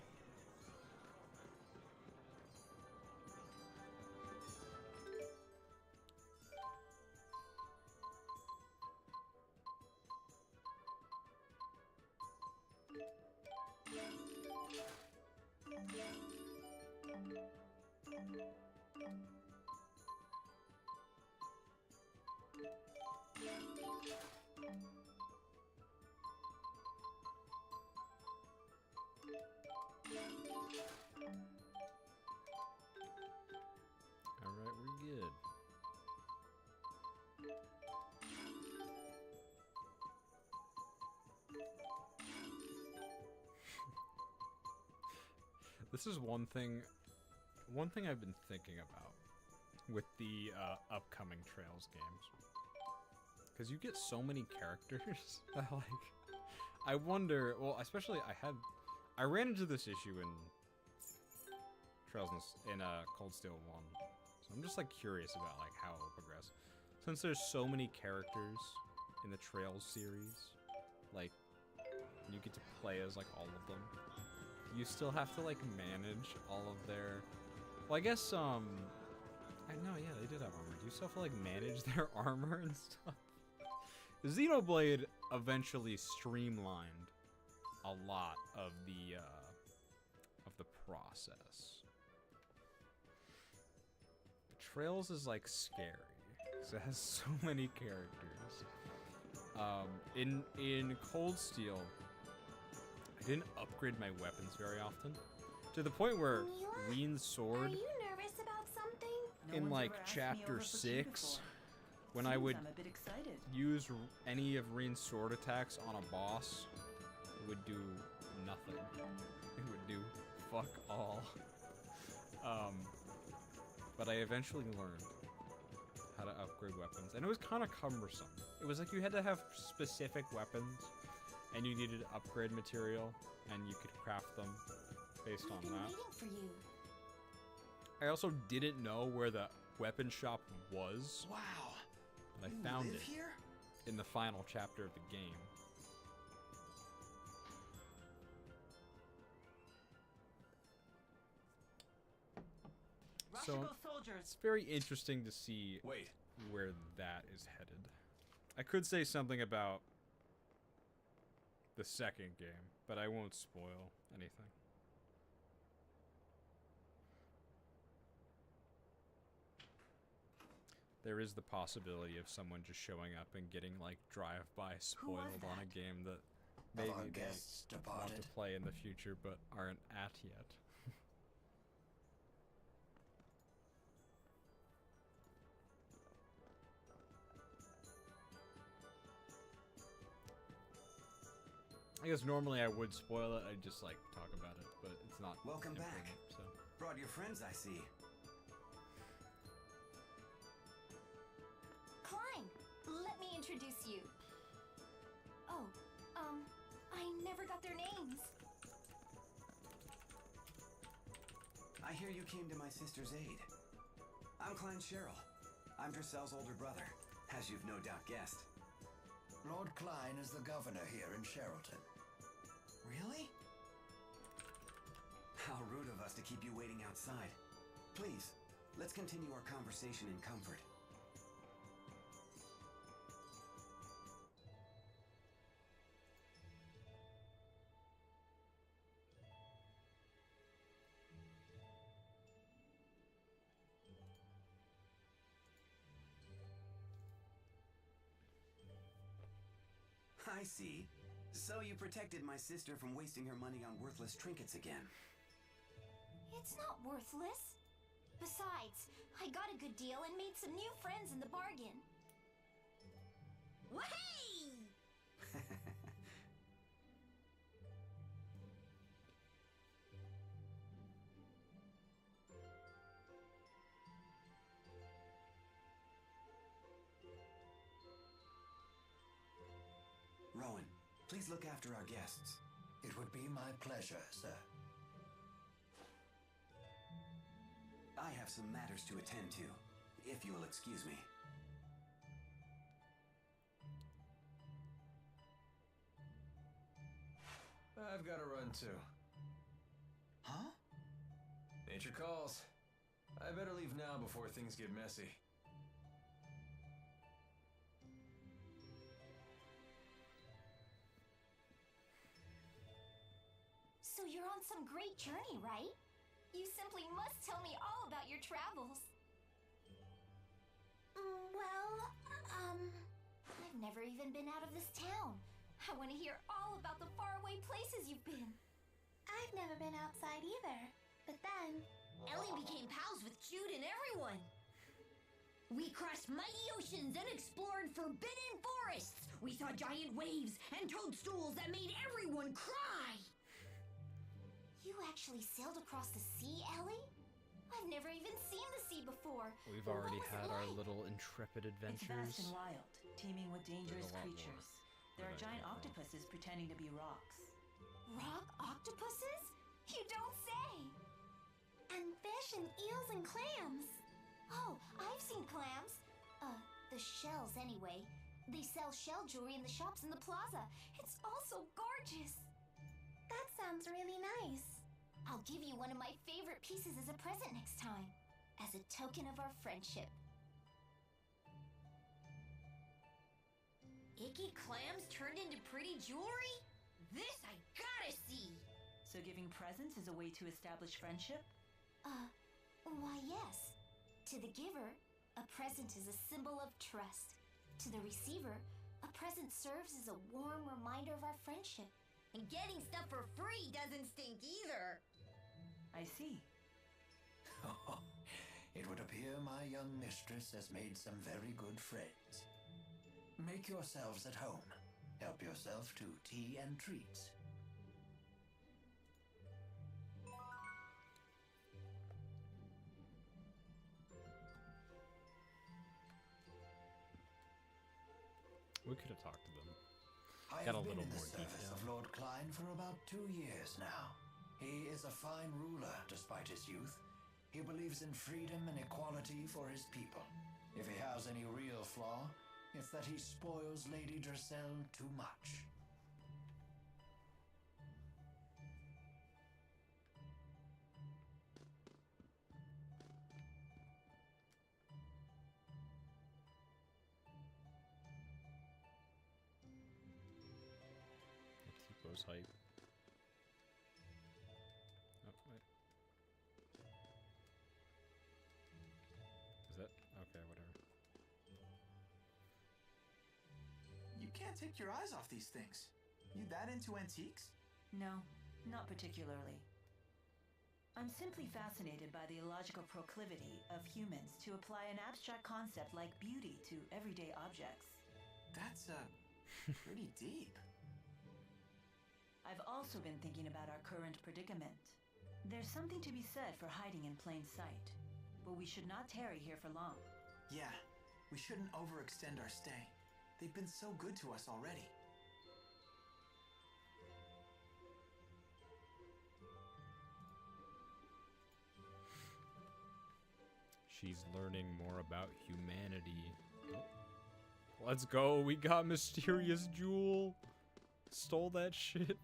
Alright, we're good. This is one thing I've been thinking about with the upcoming Trails games. Because you get so many characters. I wonder, well, especially I ran into this issue in Trails in Cold Steel 1. So I'm just like curious about like how it'll progress. Since there's so many characters in the Trails series, like you get to play as like all of them. You still have to like manage all of their, well, I guess I know, yeah, they did have armor. Do you still have to like manage their armor and stuff? Xenoblade eventually streamlined a lot of the process. Trails is like scary. So it has so many characters. In Cold Steel, I didn't upgrade my weapons very often. To the point where Reen's sword, Are you nervous about something? No in one's like ever asked me chapter over for 6, before. when I Seems would I'm a bit excited. use any of Reen's sword attacks on a boss, it would do nothing. It would do fuck all. But I eventually learned how to upgrade weapons, and it was kind of cumbersome. It was like you had to have specific weapons, and you needed upgrade material, and you could craft them based We've on been that. waiting for you. I also didn't know where the weapon shop was, Wow. but I You found live it here? in the final chapter of the game. So soldiers. it's very interesting to see Wait, where that is headed. I could say something about the second game, but I won't spoil anything. There is the possibility of someone just showing up and getting like drive-by spoiled on a that? game that Have maybe our they guests want departed? to play in the future but aren't at yet. I guess normally I would spoil it, I'd just like talk about it, but it's not Welcome back. important, so. Brought your friends, I see. Klein, let me introduce you. Oh, I never got their names. I hear you came to my sister's aid. I'm Klein Cheryl. I'm Drissel's older brother, as you've no doubt guessed. Lord Klein is the governor here in Sherrilton. Really? How rude of us to keep you waiting outside. Please, let's continue our conversation in comfort. I see. So you protected my sister from wasting her money on worthless trinkets again. It's not worthless. Besides, I got a good deal and made some new friends in the bargain. Wahey! Please look after our guests. It would be my pleasure, sir. I have some matters to attend to, if you will excuse me. I've got to run too. Huh? Nature calls. I better leave now before things get messy. So you're on some great journey, right? You simply must tell me all about your travels. I've never even been out of this town. I want to hear all about the faraway places you've been. I've never been outside either. But then, Ellie became pals with Jude and everyone. We crossed mighty oceans and explored forbidden forests. We saw giant waves and toadstools that made everyone cry. You actually sailed across the sea, Ellie? I've never even seen the sea before. We've What already was it had our like? little intrepid It's adventures. vast and wild, teeming with dangerous There's a lot more creatures. There than are I giant know. octopuses pretending to be rocks. Rock octopuses? You don't say! and fish and eels and clams. Oh, I've seen clams. The shells anyway. They sell shell jewelry in the shops in the plaza. It's all so gorgeous. That sounds really nice. I'll give you one of my favorite pieces as a present next time, as a token of our friendship. Icky clams turned into pretty jewelry? This I gotta see! So giving presents is a way to establish friendship? Why yes. To the giver, a present is a symbol of trust. To the receiver, a present serves as a warm reminder of our friendship. And getting stuff for free doesn't stink either. I see. It would appear my young mistress has made some very good friends. Make yourselves at home. Help yourself to tea and treats. We could have talked to them. I Got a have been little in the more service detail. of Lord Klein for about 2 years now. He is a fine ruler despite his youth. He believes in freedom and equality for his people. If he has any real flaw, it's that he spoils Lady Dressel too much. Tipo hype. Oh, wait. Is that? Okay, whatever. You can't take your eyes off these things. You that into antiques? No, not particularly. I'm simply fascinated by the illogical proclivity of humans to apply an abstract concept like beauty to everyday objects. That's, pretty deep. I've also been thinking about our current predicament. There's something to be said for hiding in plain sight, but we should not tarry here for long. Yeah, we shouldn't overextend our stay. They've been so good to us already. She's learning more about humanity. Oh. Let's go. We got mysterious jewel. Stole that shit.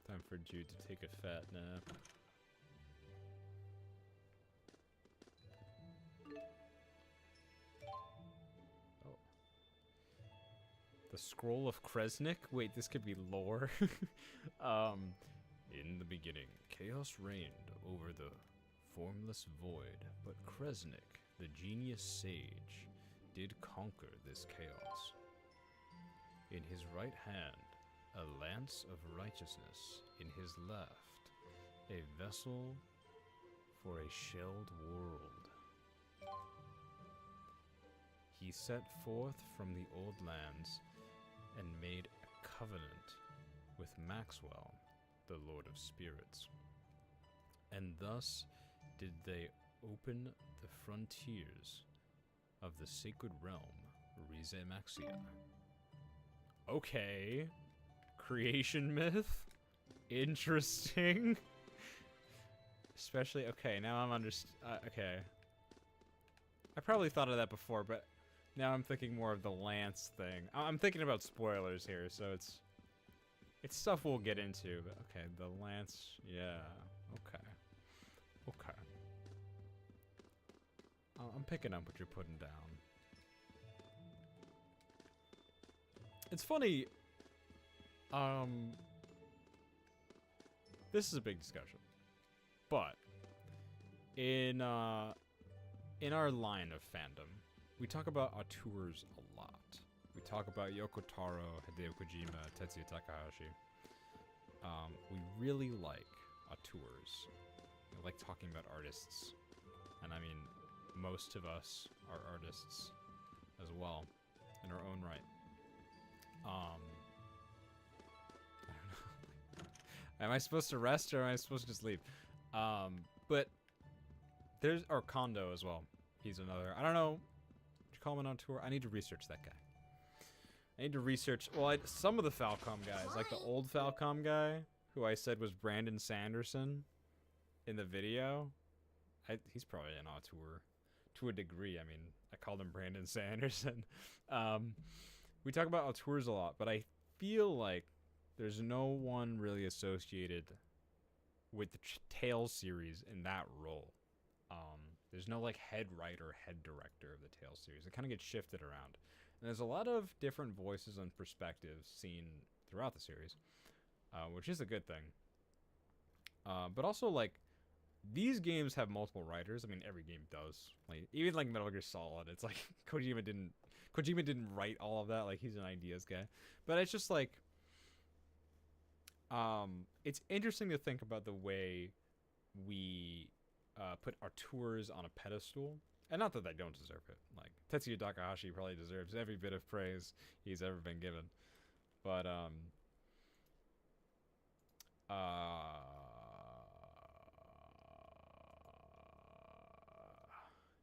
Time for Jude to take a fat nap. Oh. The Scroll of Kresnik? Wait, this could be lore. In the beginning, chaos reigned over the formless void, but Kresnik, the genius sage, did conquer this chaos. In his right hand a lance of righteousness in his left, a vessel for a shelled world. He set forth from the old lands and made a covenant with Maxwell, the Lord of Spirits. And thus did they open the frontiers of the sacred realm, Rize Maxia. Okay. Creation myth? Interesting. Especially, okay, now I'm okay. I probably thought of that before, but now I'm thinking more of the Lance thing. I'm thinking about spoilers here, so it's stuff we'll get into, but okay, the Lance, yeah, okay. Okay. I'm picking up what you're putting down. It's funny, this is a big discussion, but in our line of fandom, we talk about auteurs a lot. We talk about Yoko Taro, Hideo Kojima, Tetsuya Takahashi. We really like auteurs. We like talking about artists, and I mean, most of us are artists as well, in our own right. I don't know. Am I supposed to rest or am I supposed to just leave? But there's Kondo as well. He's another. I don't know. Would you call him an auteur? I need to research that guy. I need to research. Well, some of the Falcom guys, like the old Falcom guy, who I said was Brandon Sanderson in the video. He's probably an auteur to a degree. I mean, I called him Brandon Sanderson. We talk about auteurs a lot, but I feel like there's no one really associated with the Tales series in that role. There's no like head writer, head director of the Tales series. It kind of gets shifted around. And there's a lot of different voices and perspectives seen throughout the series, which is a good thing. But also, like, these games have multiple writers. I mean, every game does. Like, even like Metal Gear Solid, it's like Kojima didn't write all of that. Like, he's an ideas guy. But it's just like, it's interesting to think about the way we put auteurs on a pedestal. And not that they don't deserve it. Like, Tetsuya Takahashi probably deserves every bit of praise he's ever been given. But,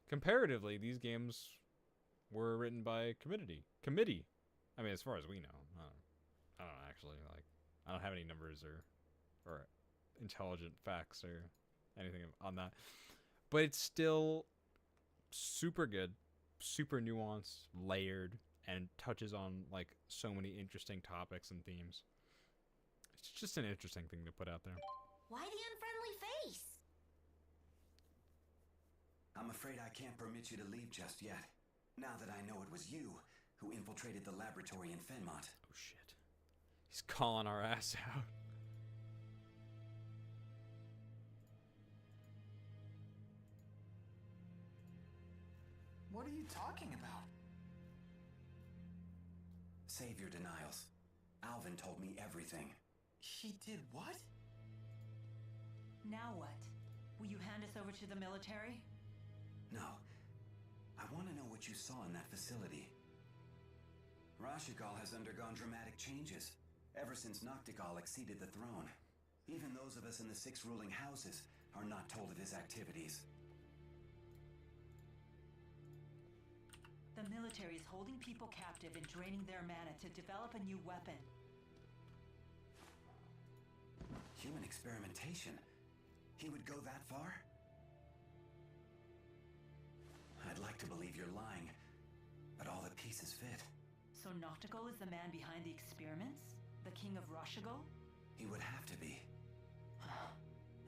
comparatively, these games were written by committee. I mean, as far as we know. I don't actually, like, I don't have any numbers or intelligent facts or anything on that. But it's still super good, super nuanced, layered, and touches on like so many interesting topics and themes. It's just an interesting thing to put out there. Why the unfriendly face? I'm afraid I can't permit you to leave just yet. Now that I know it was you who infiltrated the laboratory in Fenmont. Oh shit. He's calling our ass out. What are you talking about? Save your denials. Alvin told me everything. He did what? Now what? Will you hand us over to the military? No. I want to know what you saw in that facility. Rashigal has undergone dramatic changes ever since Noctigal acceded the throne. Even those of us in the 6 ruling houses are not told of his activities. The military is holding people captive and draining their mana to develop a new weapon. Human experimentation? He would go that far? I'd like to believe you're lying, but all the pieces fit. So Noctigal is the man behind the experiments? The king of Rashigal? He would have to be.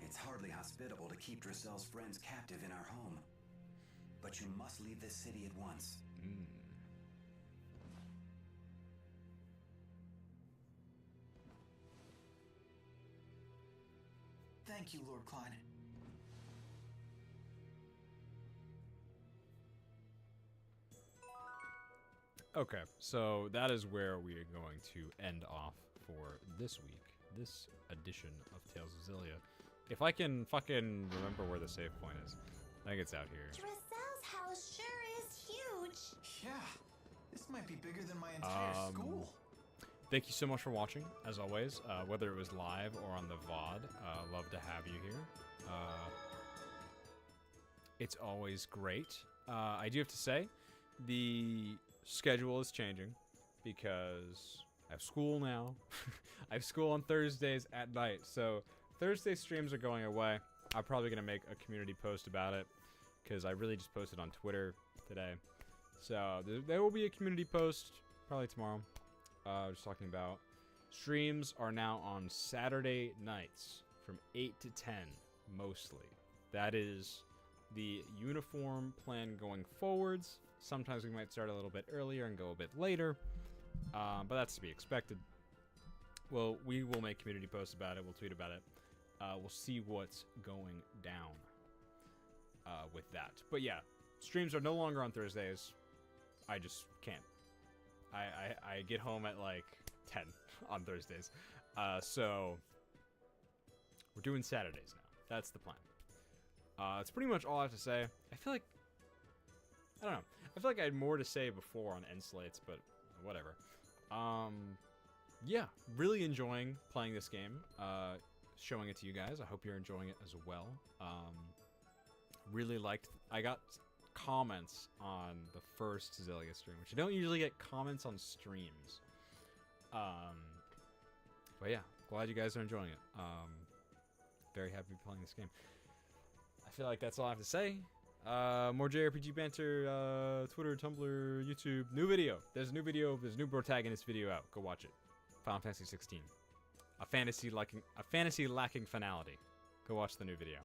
It's hardly hospitable to keep Drasel's friends captive in our home. But you must leave this city at once. Thank you, Lord Klein. Okay, so that is where we are going to end off for this week, this edition of Tales of Xillia. If I can fucking remember where the save point is. I think it's out here. Dressel's house sure is huge. Yeah, this might be bigger than my entire school. Thank you so much for watching, as always, whether it was live or on the VOD. Love to have you here. It's always great. I do have to say, the schedule is changing because I have school now. I have school on Thursdays at night, so Thursday streams are going away. I'm probably going to make a community post about it because I really just posted on Twitter today. So there will be a community post probably tomorrow. Just talking about streams are now on Saturday nights from 8 to 10 mostly. That is the uniform plan going forwards. Sometimes we might start a little bit earlier and go a bit later, but that's to be expected. Well, we will make community posts about it. We'll tweet about it. We'll see what's going down with that. But yeah, streams are no longer on Thursdays. I just can't. I get home at like 10 on Thursdays. So we're doing Saturdays now. That's the plan. That's pretty much all I have to say. I feel like, I don't know. I feel like I had more to say before on end slates, but whatever. Yeah, really enjoying playing this game. Showing it to you guys. I hope you're enjoying it as well. Really liked, I got comments on the first Xillia stream, which I don't usually get comments on streams. But yeah, glad you guys are enjoying it. Very happy playing this game. I feel like that's all I have to say. More JRPG banter, Twitter, Tumblr, YouTube. New video. There's a new video. There's a new protagonist video out. Go watch it. Final Fantasy 16. A fantasy lacking finality. Go watch the new video.